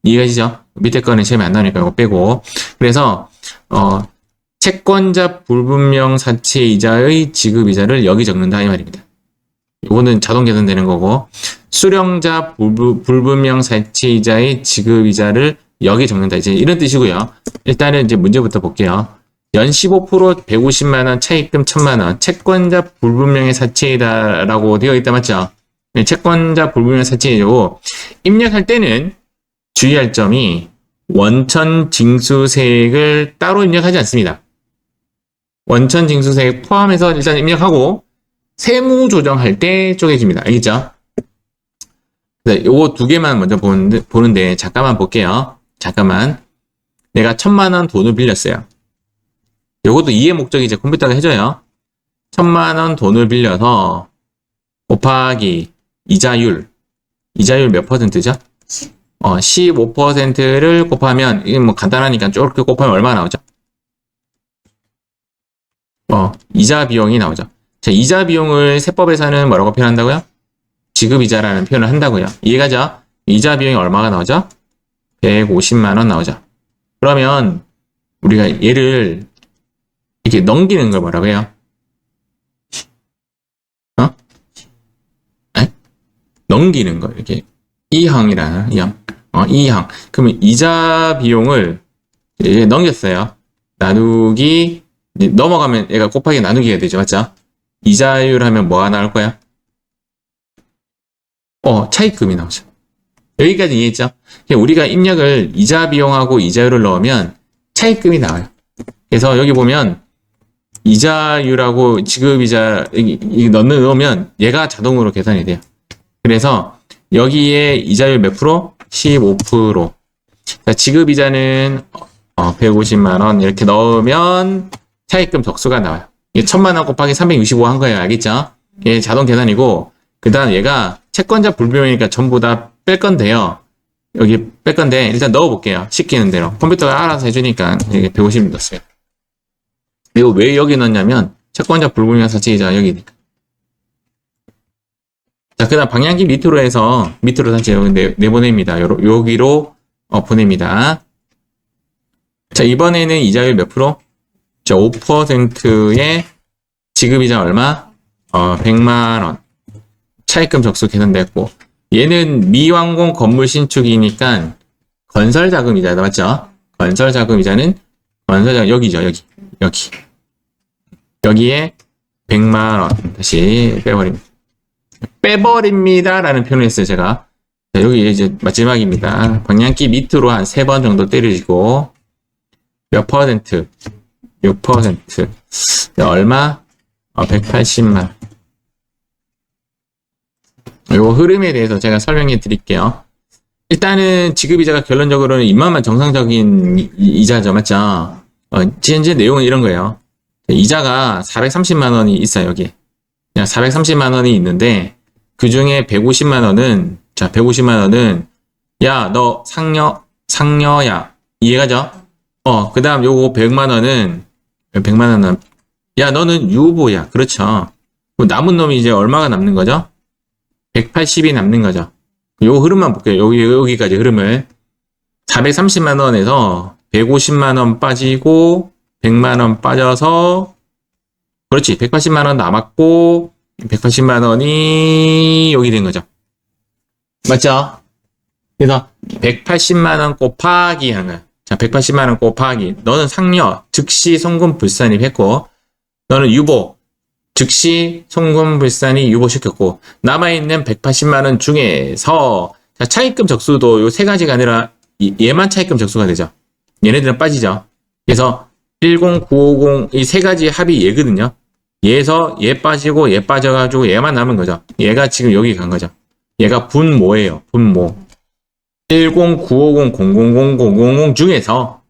이해가시죠? 밑에 거는 시험에 안 나오니까 이거 빼고. 그래서 채권자 불분명 사채 이자의 지급 이자를 여기 적는다 이 말입니다. 이거는 자동 계산되는 거고, 수령자 불분명 사채 이자의 지급 이자를 여기 적는다. 이제 이런 뜻이고요. 일단은 이제 문제부터 볼게요. 연 15% 150만 원, 차입금 1000만 원, 채권자 불분명의 사채이다라고 되어 있다 맞죠? 채권자 불분명 사채이고 입력할 때는 주의할 점이 원천 징수세액을 따로 입력하지 않습니다. 원천 징수세액 포함해서 일단 입력하고 세무 조정할 때 쪼개집니다. 알겠죠? 네, 요거 두 개만 먼저 보는데 잠깐만 볼게요. 잠깐만. 내가 1000만 원 돈을 빌렸어요. 요것도 이해 목적이 이제 컴퓨터가 해줘요. 1000만 원 돈을 빌려서 곱하기 이자율 몇 퍼센트죠? 15%를 곱하면 이게 뭐 간단하니까 저렇게 곱하면 얼마 나오죠? 이자 비용이 나오죠. 자, 이자 비용을 세법에서는 뭐라고 표현한다고요? 지급이자라는 표현을 한다고요. 이해가죠? 이자 비용이 얼마가 나오죠? 150만 원 나오죠. 그러면 우리가 얘를 이렇게 넘기는 걸 뭐라고 해요? 넘기는 거 이렇게 이항이라는 이항. 이항. 그러면 이자 비용을 이제 넘겼어요. 나누기 넘어가면 얘가 곱하기 나누기가 되죠, 맞죠? 이자율 하면 뭐가 나올 거야? 차입금이 나오죠. 여기까지 이해했죠? 우리가 입력을 이자 비용하고 이자율을 넣으면 차입금이 나와요. 그래서 여기 보면 이자율하고 지급이자 넣으면 얘가 자동으로 계산이 돼요. 그래서 여기에 이자율 몇 프로? 15%. 자, 지급이자는 150만 원 이렇게 넣으면 차입금 적수가 나와요. 이게 1000만 원 곱하기 365 한 거예요. 알겠죠? 얘 자동 계산이고 그 다음 얘가 채권자 불분명이니까 전부 다 뺄 건데요. 여기 뺄 건데 일단 넣어볼게요. 시키는 대로. 컴퓨터가 알아서 해주니까 이게 150 넣었어요. 이거 왜 여기 넣냐면 채권자 불분명 사채이자 여기니까. 자, 그 다음 방향키 밑으로 해서 밑으로 다시 내보냅니다. 여기로 보냅니다. 자, 이번에는 이자율 몇 프로? 자, 5%의 지급이자 얼마? 100만 원. 차입금 적수 계산됐고 얘는 미완공 건물 신축이니까 건설자금이자다 맞죠? 건설자금이자는 건설자금 여기죠. 여기 여기에 100만 원 다시 빼버립니다 라는 표현을 했어요 제가. 자, 여기 이제 마지막입니다. 방향키 밑으로 한 3번 정도 때리시고 몇 퍼센트? 6%. 얼마? 180만. 요 흐름에 대해서 제가 설명해 드릴게요. 일단은 지급이자가 결론적으로는 이만한 정상적인 이자죠. 맞죠? 현재 내용은 이런 거예요. 이자가 430만 원이 있어요. 여기. 430만 원이 있는데 그 중에 150만 원은 자 150만 원은 야 너 상녀야. 이해가죠? 그 다음 요거 100만 원은 야 너는 유보야. 그렇죠. 남은 놈이 이제 얼마가 남는 거죠? 180이 남는 거죠. 요 흐름만 볼게요. 여기까지 흐름을. 430만 원에서 150만 원 빠지고 100만 원 빠져서 그렇지. 180만 원 남았고 180만 원이 여기 된 거죠. 맞죠? 그래서 180만 원 곱하기 하는 거야. 자, 180만 원 곱하기. 너는 상여, 즉시 송금 불산입 했고 너는 유보, 즉시 송금 불산이 유보시켰고 남아있는 180만 원 중에서 자, 차입금 적수도 요 세 가지가 아니라 얘만 차입금 적수가 되죠. 얘네들은 빠지죠. 그래서 10950 이 세 가지 합이 얘거든요. 얘에서 얘 빠지고 얘 빠져가지고 얘만 남은 거죠. 얘가 지금 여기 간 거죠. 얘가 분모예요. 분모. 10950000000 중에서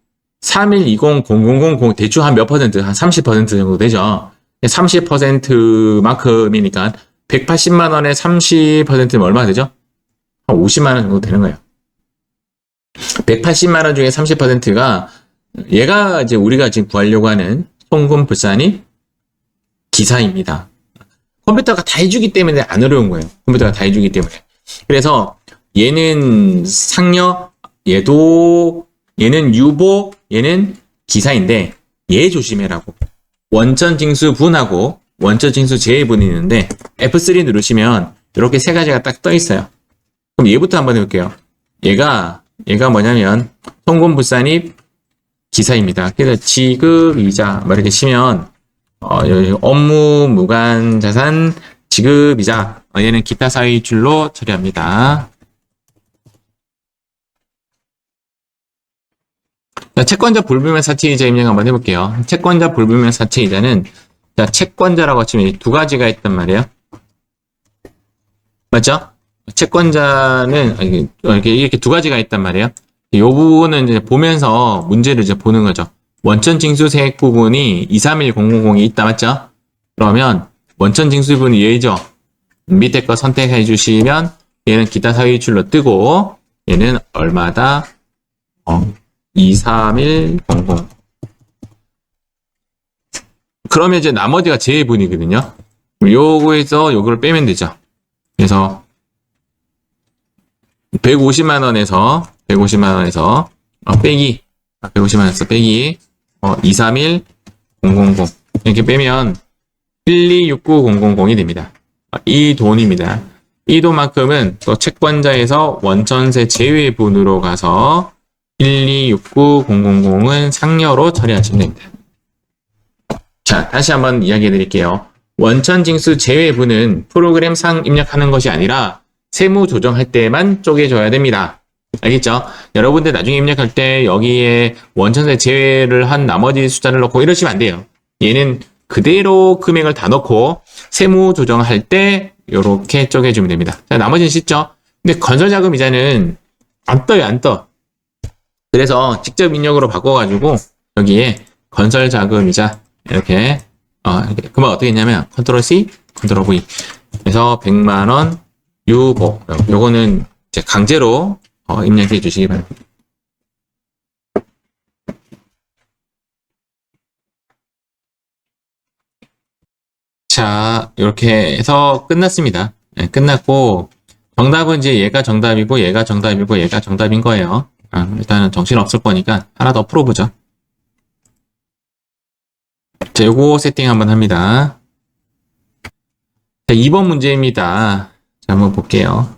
312000000 대충 한 몇 퍼센트? 한 30% 정도 되죠. 30%만큼이니까 180만 원에 30%면 얼마 되죠? 한 50만 원 정도 되는 거예요. 180만 원 중에 30%가 얘가 이제 우리가 지금 구하려고 하는 송금 불산입 기사입니다. 컴퓨터가 다 해주기 때문에 안 어려운 거예요. 컴퓨터가 다 해주기 때문에. 그래서 얘는 상여, 얘는 유보, 얘는 기사인데 얘 조심해라고. 원천 징수 분하고 원천 징수 제외분이 있는데 F3 누르시면 이렇게 세 가지가 딱 떠 있어요. 그럼 얘부터 한번 해볼게요. 얘가 뭐냐면 송금불산입 기사입니다. 그래서 지급이자 뭐 이렇게 치면 여기 업무 무관 자산 지급이자 얘는 기타 사유출로 처리합니다. 자, 채권자 불분명 사채이자 입력 한번 해볼게요. 채권자 불분명 사채이자는 자, 채권자라고 치면 두 가지가 있단 말이에요. 맞죠? 채권자는 이렇게 두 가지가 있단 말이에요. 이 부분은 이제 보면서 문제를 이제 보는 거죠. 원천 징수 세액 부분이 231000이 있다, 맞죠? 그러면 원천 징수 부분이 얘죠. 밑에 거 선택해 주시면 얘는 기타 사유출로 뜨고 얘는 얼마다? 23100. 그러면 이제 나머지가 제외분이거든요. 요거에서 요거를 빼면 되죠. 그래서 150만 원에서 빼기 150만 원에서 빼기 231000 이렇게 빼면 1269000이 됩니다. 이 돈입니다. 이 돈만큼은 또 채권자에서 원천세 제외분으로 가서 1269000은 상여로 처리하시면 됩니다. 자, 다시 한번 이야기해 드릴게요. 원천 징수 제외분은 프로그램 상 입력하는 것이 아니라 세무 조정할 때만 쪼개줘야 됩니다. 알겠죠? 여러분들 나중에 입력할 때 여기에 원천세 제외를 한 나머지 숫자를 넣고 이러시면 안 돼요. 얘는 그대로 금액을 다 넣고 세무 조정할 때 이렇게 쪼개주면 됩니다. 자, 나머지는 쉽죠? 근데 건설자금이자는 안 떠요, 안 떠. 그래서 직접 입력으로 바꿔가지고 여기에 건설자금이자 이렇게 그러면 어떻게 했냐면 컨트롤 C, 컨트롤 V. 그래서 100만 원 유보. 요거는 이제 강제로 입력해 주시기 바랍니다. 자, 이렇게 해서 끝났습니다. 네, 끝났고 정답은 이제 얘가 정답이고 얘가 정답이고 얘가 정답인 거예요. 일단은 정신 없을 거니까 하나 더 풀어보죠. 자, 요거 세팅 한번 합니다. 자, 2번 문제입니다. 자, 한번 볼게요.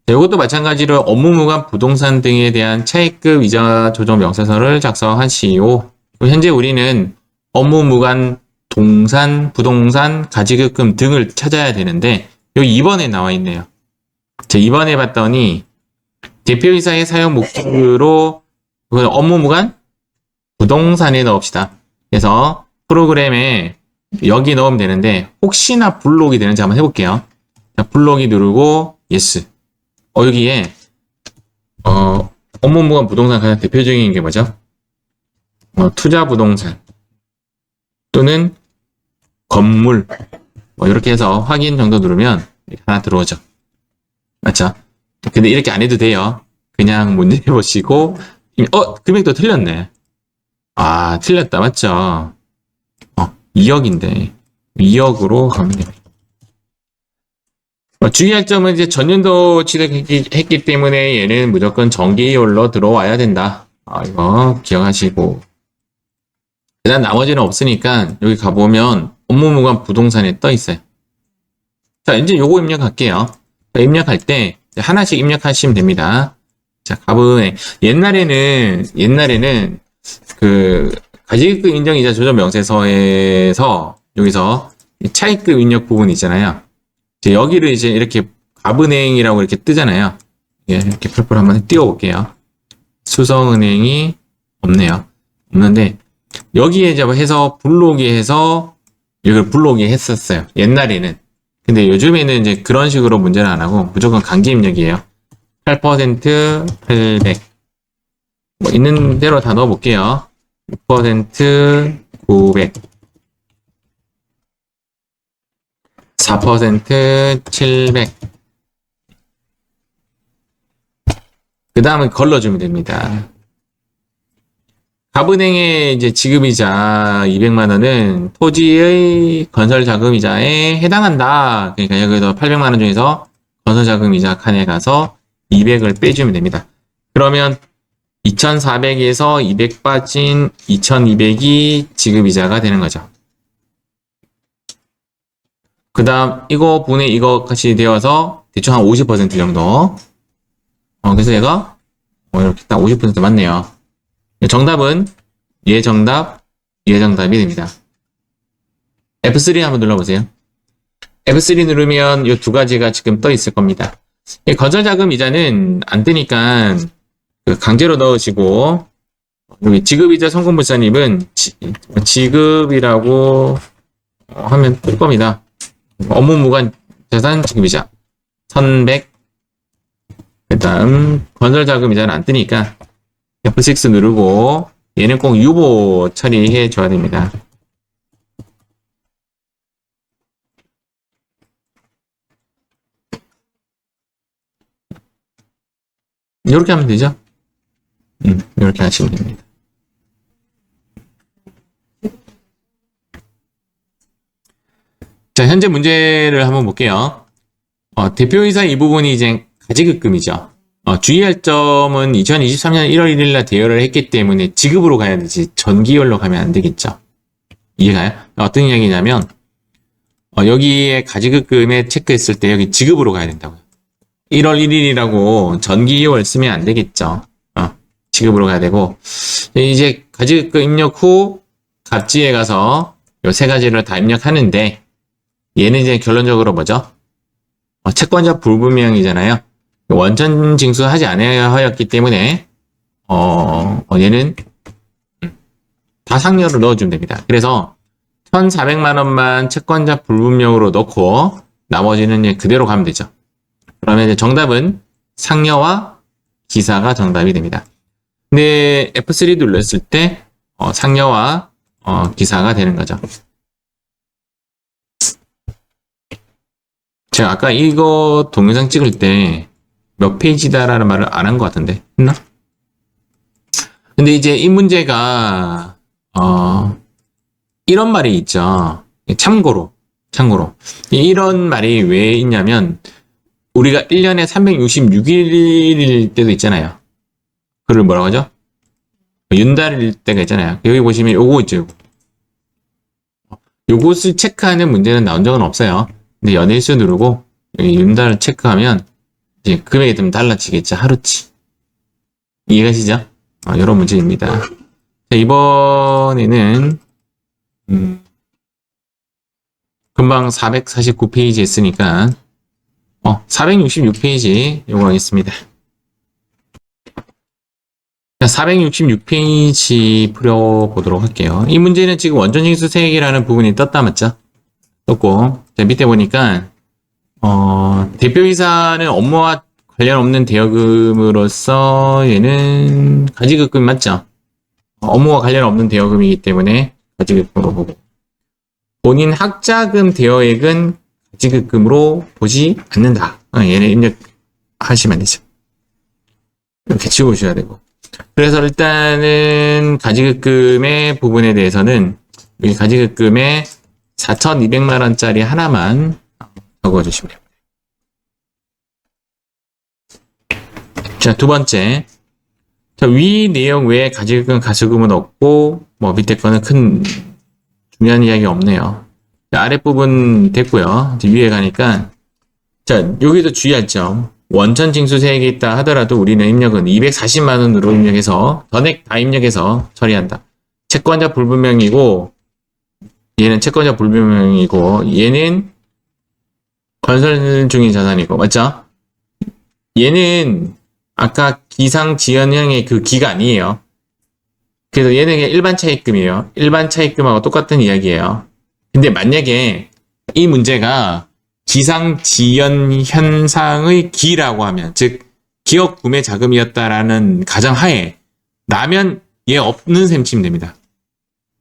자, 요것도 마찬가지로 업무 무관 부동산 등에 대한 차입금 이자 조정 명세서를 작성하시오. 현재 우리는 업무 무관 동산, 부동산, 가지급금 등을 찾아야 되는데 여기 2번에 나와 있네요. 자, 2번에 봤더니 대표이사의 사용 목적으로 업무 무관 부동산에 넣읍시다. 그래서 프로그램에 여기 넣으면 되는데 혹시나 불록이 되는지 한번 해볼게요. 자, 불록이 누르고 예스. 여기에 업무 무관 부동산 가장 대표적인 게 뭐죠? 투자 부동산 또는 건물 이렇게 해서 확인 정도 누르면 하나 들어오죠. 맞죠? 근데 이렇게 안 해도 돼요. 그냥 문제 보시고 금액도 틀렸네. 아, 틀렸다. 맞죠? 2억인데 2억으로 가면 됩니다. 주의할 점은 이제 전년도 취득했기 때문에 얘는 무조건 정기율로 들어와야 된다. 이거 기억하시고. 일단 나머지는 없으니까 여기 가보면 업무 무관 부동산에 떠 있어요. 자, 이제 요거 입력할게요. 자, 입력할 때 하나씩 입력하시면 됩니다. 자, 가보면 옛날에는 그 가지급 인정이자 조정 명세서에서 여기서 차입금 입력 부분 있잖아요. 이제 여기를 이제 이렇게 가은행이라고 이렇게 뜨잖아요. 이렇게 펄펄 한번 띄워볼게요. 수성은행이 없네요. 없는데 여기에 이제 해서 불록이 해서 이걸 불록이 했었어요. 옛날에는. 근데 요즘에는 이제 그런 식으로 문제는 안 하고 무조건 강제 입력이에요. 8%, 800. 있는 대로 다 넣어볼게요. 6%, 900. 4%, 700. 그 다음은 걸러주면 됩니다. 갑은행의 이제 지급이자 200만 원은 토지의 건설 자금이자에 해당한다. 그러니까 여기서 800만 원 중에서 건설 자금이자 칸에 가서 200을 빼주면 됩니다. 그러면 2400에서 200 빠진 2200이 지급이자가 되는 거죠. 그 다음 이거 분의 이거 같이 되어서 대충 한 50% 정도. 그래서 얘가 이렇게 딱 50% 맞네요. 정답은 얘 정답, 얘 정답이 됩니다. F3 한번 눌러보세요. F3 누르면 이 두 가지가 지금 떠 있을 겁니다. 건설자금 이자는 안 뜨니까 강제로 넣으시고, 여기 지급이자 성공불산입은 지급이라고 하면 뜰 겁니다. 업무 무관 자산 지급이자 1100. 그 다음 건설자금 이자는 안 뜨니까 F6 누르고 얘는 꼭 유보 처리해 줘야 됩니다. 이렇게 하면 되죠? 이렇게 하시면 됩니다. 자, 현재 문제를 한번 볼게요. 대표이사 이 부분이 이제 가지급금이죠. 주의할 점은 2023년 1월 1일 날 대여를 했기 때문에 지급으로 가야 되지 전기열로 가면 안 되겠죠. 이해가요? 어떤 이야기냐면 여기에 가지급금에 체크했을 때 여기 지급으로 가야 된다고요. 1월 1일이라고 전기열 쓰면 안 되겠죠. 지급으로 가야 되고 이제 가지급금 입력 후 갑지에 가서 이 세 가지를 다 입력하는데 얘는 이제 결론적으로 뭐죠? 채권자 불분명이잖아요. 원천 징수하지 않아야 하였기 때문에 얘는 다 상여를 넣어주면 됩니다. 그래서 1,400만 원만 채권자 불분명으로 넣고 나머지는 이제 그대로 가면 되죠. 그러면 이제 정답은 상여와 기사가 정답이 됩니다. 근데 F3 눌렀을 때 상여와 기사가 되는 거죠. 제가 아까 이거 동영상 찍을 때 몇 페이지다라는 말을 안 한 것 같은데 했나? 근데 이제 이 문제가 이런 말이 있죠. 참고로 이런 말이 왜 있냐면 우리가 1년에 366일일 때도 있잖아요. 그걸 뭐라고 하죠? 윤달일 때가 있잖아요. 여기 보시면 요거 있죠. 요것을 체크하는 문제는 나온 적은 없어요. 근데 연일수 누르고 여기 윤달을 체크하면 이제 금액이 좀 달라지겠죠. 하루치. 이해가시죠? 이런 문제입니다. 자, 이번에는 금방 449페이지 했으니까 466페이지 요거 하겠습니다. 자, 466페이지 풀어보도록 할게요. 이 문제는 지금 원천징수 세액이라는 부분이 떴다 맞죠? 떴고 자, 밑에 보니까 대표이사는 업무와 관련 없는 대여금으로서 얘는 가지급금 맞죠? 업무와 관련 없는 대여금이기 때문에 가지급금으로 보고 본인 학자금 대여액은 가지급금으로 보지 않는다. 얘는 입력하시면 되죠. 이렇게 지워주셔야 되고 그래서 일단은 가지급금의 부분에 대해서는 여기 가지급금에 4,200만 원짜리 하나만 적어주시면 됩니다. 자, 두 번째. 자, 위 내용 외에 가지급금, 가수금은 없고, 밑에 거는 큰 중요한 이야기가 없네요. 자, 아랫부분 됐고요. 이제 위에 가니까, 자, 여기도 주의할 점. 원천 징수세액이 있다 하더라도 우리는 입력은 240만 원으로 입력해서, 전액 다 입력해서 처리한다. 채권자 불분명이고, 얘는 채권자 불분명이고, 얘는 건설 중인 자산이고, 맞죠? 얘는 아까 기상지연형의 그 기가 아니에요. 그래서 얘는 그냥 일반 차입금이에요. 일반 차입금하고 똑같은 이야기예요. 근데 만약에 이 문제가 기상지연 현상의 기라고 하면, 즉 기업 구매 자금이었다라는 가정하에 나면 얘 없는 셈 치면 됩니다.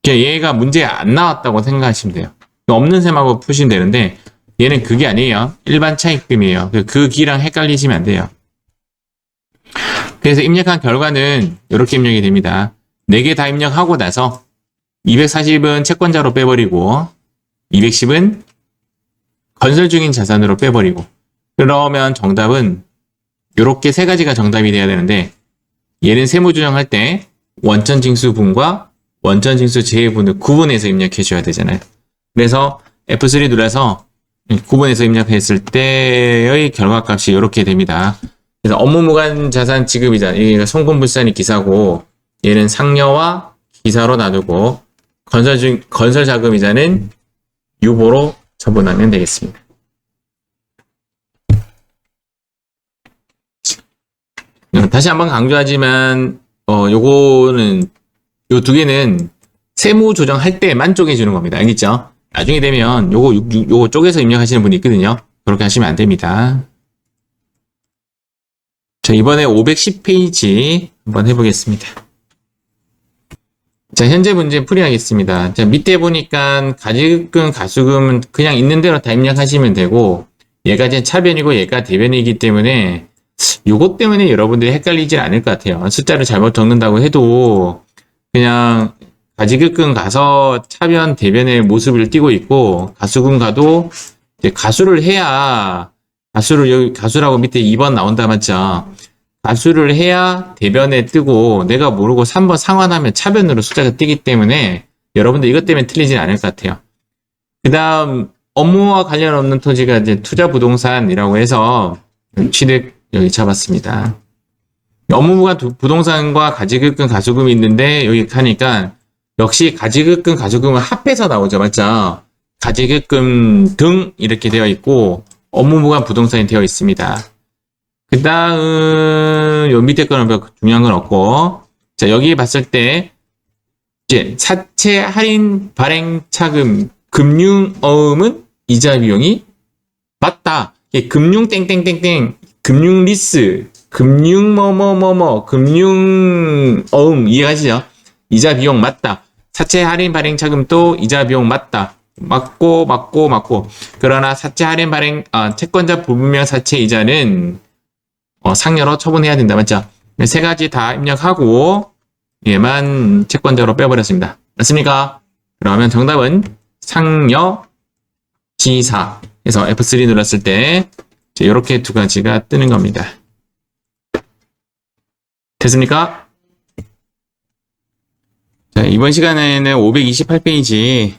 얘가 문제에 안 나왔다고 생각하시면 돼요. 없는 셈하고 푸시면 되는데 얘는 그게 아니에요. 일반 차입금이에요. 그 기랑 헷갈리시면 안 돼요. 그래서 입력한 결과는 이렇게 입력이 됩니다. 4개 다 입력하고 나서 240은 채권자로 빼버리고 210은 건설 중인 자산으로 빼버리고 그러면 정답은 이렇게 3가지가 정답이 돼야 되는데 얘는 세무조정할 때 원천징수분과 원천징수 제외분을 구분해서 입력해 줘야 되잖아요. 그래서 F3 눌러서 구분해서 입력했을 때의 결과값이 이렇게 됩니다. 그래서 업무무관 자산 지급이자 이게 송금불산이 기사고 얘는 상여와 기사로 놔두고 건설 자금이자는 유보로 처분하면 되겠습니다. 다시 한번 강조하지만 요거는 요 2개는 세무 조정할 때만 쪼개주는 겁니다. 알겠죠? 나중에 되면 요거 쪼개서 입력하시는 분이 있거든요. 그렇게 하시면 안 됩니다. 자, 이번에 510페이지 한번 해보겠습니다. 자, 현재 문제 풀이하겠습니다. 자, 밑에 보니까 가지금, 가수금은 그냥 있는 대로 다 입력하시면 되고 얘가 이제 차변이고 얘가 대변이기 때문에 요것 때문에 여러분들이 헷갈리지 않을 것 같아요. 숫자를 잘못 적는다고 해도 그냥 가지급금 가서 차변 대변의 모습을 띄고 있고 가수금 가도 이제 가수를 해야 여기 가수라고 밑에 2번 나온다 맞죠? 가수를 해야 대변에 뜨고 내가 모르고 3번 상환하면 차변으로 숫자가 뜨기 때문에 여러분들 이것 때문에 틀리진 않을 것 같아요. 그 다음 업무와 관련 없는 토지가 이제 투자부동산이라고 해서 취득 여기 잡았습니다. 업무부가 부동산과 가지급금 가수금이 있는데 여기 가니까 역시 가지급금 가수금은 합해서 나오죠. 맞죠? 가지급금 등 이렇게 되어 있고 업무부가 부동산이 되어 있습니다. 그 다음 요 밑에 거는 별 중요한 건 없고 자 여기 봤을 때 이제 사채 할인 발행 차금 금융어음은 이자 비용이 맞다. 금융 땡땡땡땡 금융 리스 금융 뭐뭐뭐뭐 금융 어음 이해하시죠? 이자 비용 맞다. 사채 할인 발행 차금도 이자 비용 맞다. 맞고 그러나 사채 할인 발행 채권자 불분명 사채 이자는 상여로 처분해야 된다 맞죠? 3가지 다 입력하고 얘만 채권자로 빼버렸습니다. 맞습니까? 그러면 정답은 상여 지사 해서 F3 눌렀을 때 이렇게 2가지가 뜨는 겁니다. 됐습니까? 자, 이번 시간에는 528페이지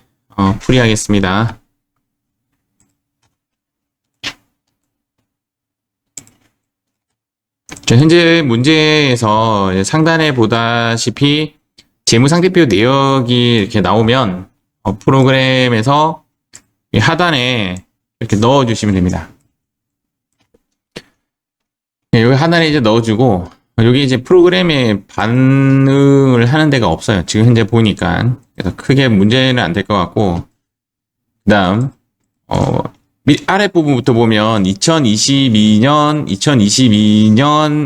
풀이하겠습니다. 자, 현재 문제에서 상단에 보다시피 재무상태표 내역이 이렇게 나오면 프로그램에서 하단에 이렇게 넣어주시면 됩니다. 여기 하단에 이제 넣어주고 여기 이제 프로그램에 반응을 하는 데가 없어요. 지금 현재 보니까 그래서 크게 문제는 안 될 것 같고 그 다음 아랫부분부터 보면 2022년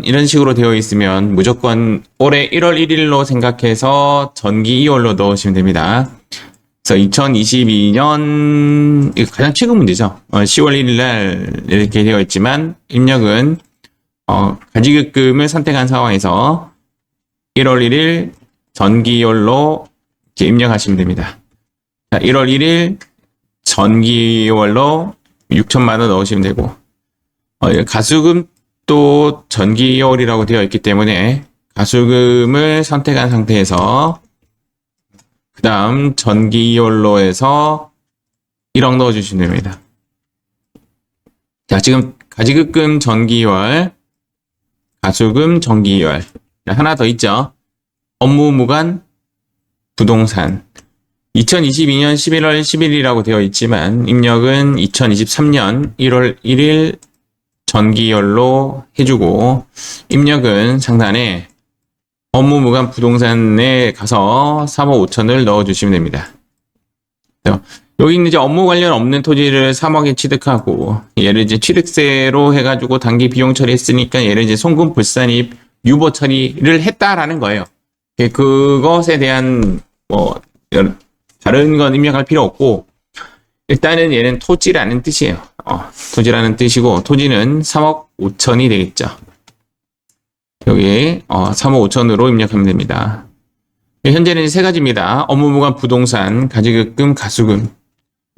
이런 식으로 되어 있으면 무조건 올해 1월 1일로 생각해서 전기 2월로 넣으시면 됩니다. 그래서 2022년 가장 최근 문제죠. 10월 1일 날 이렇게 되어 있지만 입력은 가지급금을 선택한 상황에서 1월 1일 전기 2월로 이렇게 입력하시면 됩니다. 자, 1월 1일 전기 2월로 6천만 원 넣으시면 되고 가수금 또 전기 2월이라고 되어 있기 때문에 가수금을 선택한 상태에서 그 다음 전기 2월로 해서 1억 넣어주시면 됩니다. 자, 지금 가지급금 전기 2월 가수금 전기 2월 하나 더 있죠. 업무무관 부동산 2022년 11월 10일이라고 되어 있지만 입력은 2023년 1월 1일 전기열로 해주고 입력은 상단에 업무무관 부동산에 가서 3억 5천을 넣어주시면 됩니다. 여기 이제 업무 관련 없는 토지를 3억에 취득하고 얘를 이제 취득세로 해가지고 단기 비용 처리했으니까 얘를 이제 송금 불산입 유보 처리를 했다라는 거예요. 그것에 대한 다른 건 입력할 필요 없고 일단은 얘는 토지라는 뜻이에요. 토지라는 뜻이고 토지는 3억 5천이 되겠죠. 여기 3억 5천으로 입력하면 됩니다. 현재는 세 가지입니다. 업무무관 부동산, 가지급금, 가수금.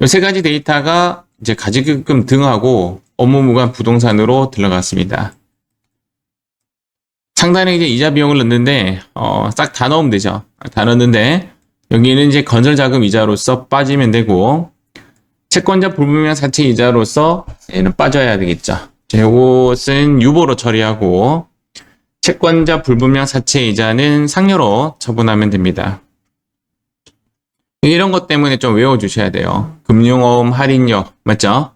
이 세 가지 데이터가 이제 가지급금 등하고 업무무관 부동산으로 들어갔습니다. 상단에 이제 이자 비용을 넣는데 싹 다 넣으면 되죠. 다 넣는데 여기는 이제 건설자금 이자로서 빠지면 되고 채권자 불분명 사채 이자로서 얘는 빠져야 되겠죠. 이것은 유보로 처리하고 채권자 불분명 사채 이자는 상여로 처분하면 됩니다. 이런 것 때문에 좀 외워주셔야 돼요. 금융어음 할인료 맞죠?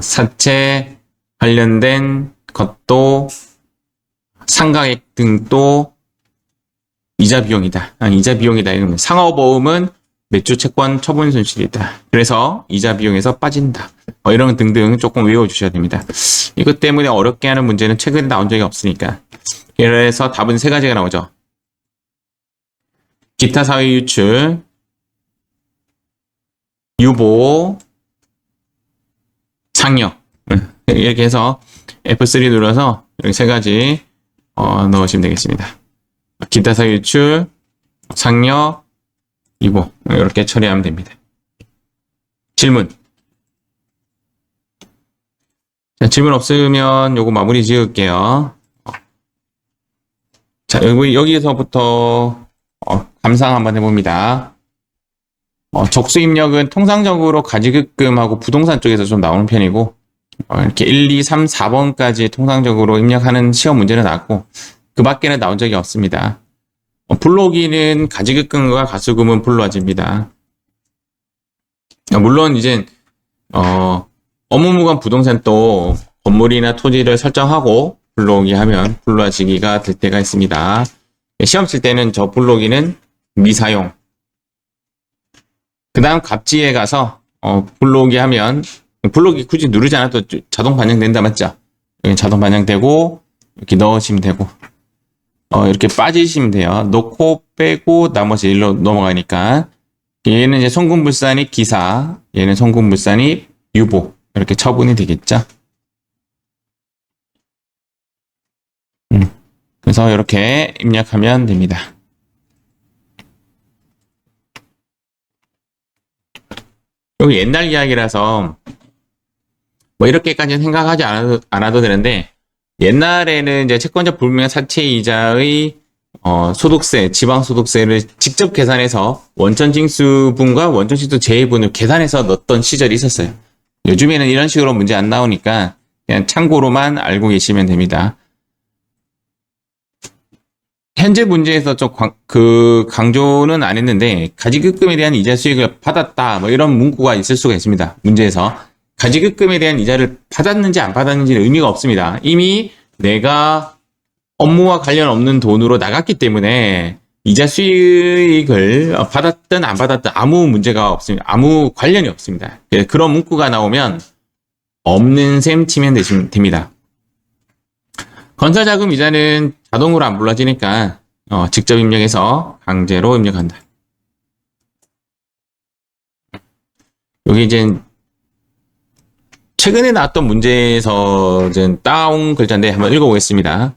사채 관련된 것도 상가액 등도 이자 비용이다. 이자 비용이다. 이러면 상업어음은 매주 채권 처분 손실이다. 그래서 이자 비용에서 빠진다. 이런 등등 조금 외워주셔야 됩니다. 이것 때문에 어렵게 하는 문제는 최근에 나온 적이 없으니까. 그래서 답은 세 가지가 나오죠. 기타 사회 유출, 유보, 상여. 이렇게 해서 F3 눌러서 이렇게 세 가지 넣으시면 되겠습니다. 기타 사회 유출, 상여, 유보 이렇게 처리하면 됩니다. 질문. 자, 질문 없으면 요거 마무리 지을게요. 자, 여기서부터 감상 한번 해봅니다. 적수 입력은 통상적으로 가지급금하고 부동산 쪽에서 좀 나오는 편이고 이렇게 1, 2, 3, 4번까지 통상적으로 입력하는 시험 문제는 나왔고 그 밖에는 나온 적이 없습니다. 불로기는 가지급금과 가수금은 불로화집니다. 물론 이제 업무무관 부동산 또 건물이나 토지를 설정하고 불로기 하면 불로화지기가 될 때가 있습니다. 시험 칠 때는 저 불로기는 미사용. 그 다음 갑지에 가서 불로기 하면 불로기 굳이 누르지 않아도 자동 반영된다 맞죠? 여기 자동 반영되고 이렇게 넣으시면 되고 이렇게 빠지시면 돼요. 넣고 빼고 나머지 일로 넘어가니까 얘는 이제 송금불산이 기사, 얘는 송금불산이 유보 이렇게 처분이 되겠죠. 그래서 이렇게 입력하면 됩니다. 여기 옛날 이야기라서 뭐 이렇게까지는 생각하지 않아도 되는데 옛날에는 이제 채권자 불분명 사채 이자의 소득세, 지방소득세를 직접 계산해서 원천징수분과 원천징수 제외분을 계산해서 넣었던 시절이 있었어요. 요즘에는 이런 식으로 문제 안 나오니까 그냥 참고로만 알고 계시면 됩니다. 현재 문제에서 좀 강조는 안 했는데 가지급금에 대한 이자 수익을 받았다 뭐 이런 문구가 있을 수가 있습니다. 문제에서 가지급금에 대한 이자를 받았는지 안 받았는지는 의미가 없습니다. 이미 내가 업무와 관련 없는 돈으로 나갔기 때문에 이자 수익을 받았든 안 받았든 아무 문제가 없습니다. 아무 관련이 없습니다. 그런 문구가 나오면 없는 셈 치면 됩니다. 건설자금 이자는 자동으로 안 불러지니까 직접 입력해서 강제로 입력한다. 여기 이제 최근에 나왔던 문제에서 이제 따온 글자인데 한번 읽어보겠습니다.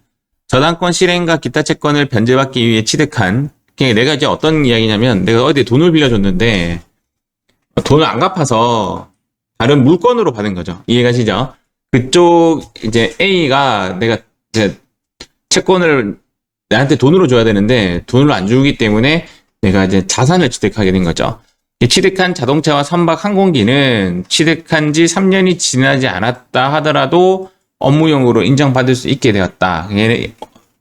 저당권 실행과 기타 채권을 변제받기 위해 취득한 내가 이제 어떤 이야기냐면 내가 어디 돈을 빌려줬는데 돈을 안 갚아서 다른 물건으로 받은 거죠. 이해가시죠? 그쪽 이제 A가 내가 이제 채권을 나한테 돈으로 줘야 되는데 돈을 안 주기 때문에 내가 이제 자산을 취득하게 된 거죠. 취득한 자동차와 선박 항공기는 취득한 지 3년이 지나지 않았다 하더라도 업무용으로 인정받을 수 있게 되었다.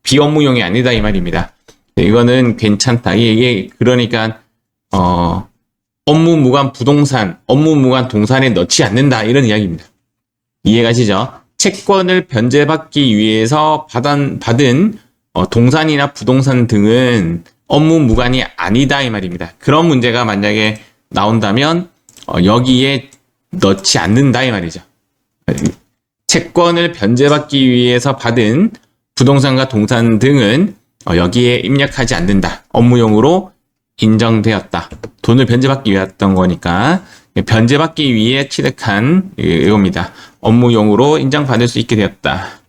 비업무용이 아니다 이 말입니다. 이거는 괜찮다. 이게 그러니까 업무무관 부동산, 업무무관 동산에 넣지 않는다 이런 이야기입니다. 이해가시죠? 채권을 변제받기 위해서 받은 동산이나 부동산 등은 업무무관이 아니다 이 말입니다. 그런 문제가 만약에 나온다면 여기에 넣지 않는다 이 말이죠. 채권을 변제받기 위해서 받은 부동산과 동산 등은 여기에 입력하지 않는다. 업무용으로 인정되었다. 돈을 변제받기 위했던 거니까 변제받기 위해 취득한 이겁니다. 업무용으로 인정받을 수 있게 되었다.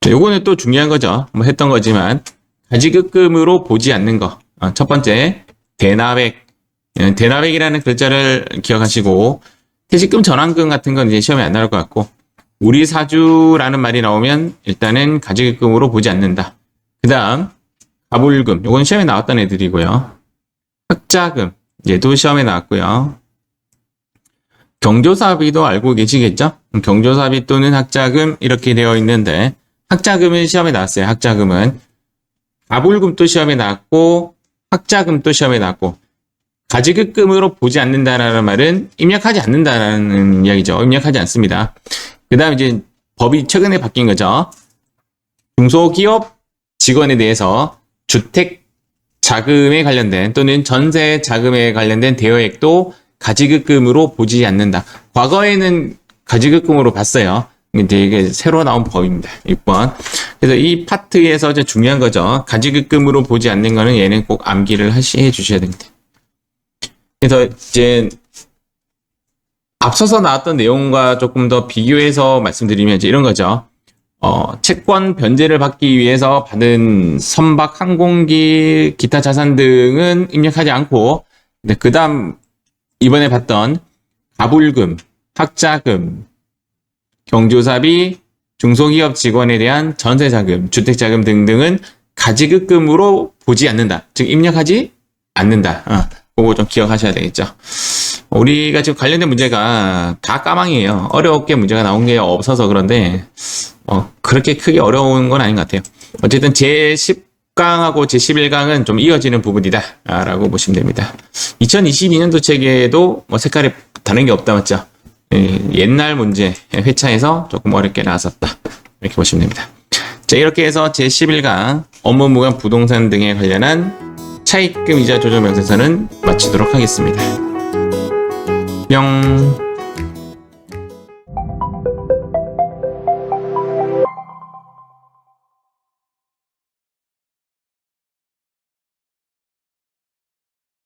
자, 요거는 또 중요한 거죠. 뭐 했던 거지만 가지급금으로 보지 않는 거. 첫 번째 대납액. 대납액이라는 글자를 기억하시고 퇴직금 전환금 같은 건 이제 시험에 안 나올 것 같고 우리 사주라는 말이 나오면 일단은 가지급금으로 보지 않는다. 그 다음 가불금. 요건 시험에 나왔던 애들이고요. 흑자금. 얘도 시험에 나왔고요. 경조사비도 알고 계시겠죠? 경조사비 또는 학자금 이렇게 되어 있는데 학자금은 시험에 나왔어요. 학자금은 가불금도 시험에 나왔고 학자금도 시험에 나왔고 가지급금으로 보지 않는다라는 말은 입력하지 않는다라는 이야기죠. 입력하지 않습니다. 그 다음 이제 법이 최근에 바뀐 거죠. 중소기업 직원에 대해서 주택 자금에 관련된 또는 전세 자금에 관련된 대여액도 가지급금으로 보지 않는다. 과거에는 가지급금으로 봤어요. 근데 이게 새로 나온 법입니다. 6번. 그래서 이 파트에서 이제 중요한 거죠. 가지급금으로 보지 않는 거는 얘는 꼭 암기를 해 주셔야 됩니다. 그래서 이제 앞서서 나왔던 내용과 조금 더 비교해서 말씀드리면 이제 이런 거죠. 채권 변제를 받기 위해서 받은 선박, 항공기, 기타 자산 등은 입력하지 않고, 그 다음 이번에 봤던 가불금, 학자금, 경조사비, 중소기업 직원에 대한 전세자금, 주택자금 등등은 가지급금으로 보지 않는다. 즉 입력하지 않는다. 그거 좀 기억하셔야 되겠죠. 우리가 지금 관련된 문제가 다 까망이에요. 어렵게 문제가 나온 게 없어서 그런데 그렇게 크게 어려운 건 아닌 것 같아요. 어쨌든 제10강하고 제11강은 좀 이어지는 부분이다 라고 보시면 됩니다. 2022년도 책에도 뭐 색깔이 다른 게 없다 맞죠? 옛날 문제 회차에서 조금 어렵게 나왔었다 이렇게 보시면 됩니다. 자, 이렇게 해서 제11강 업무 무관 부동산 등에 관련한 차입금 이자 조정 명세서는 마치도록 하겠습니다. 뿅.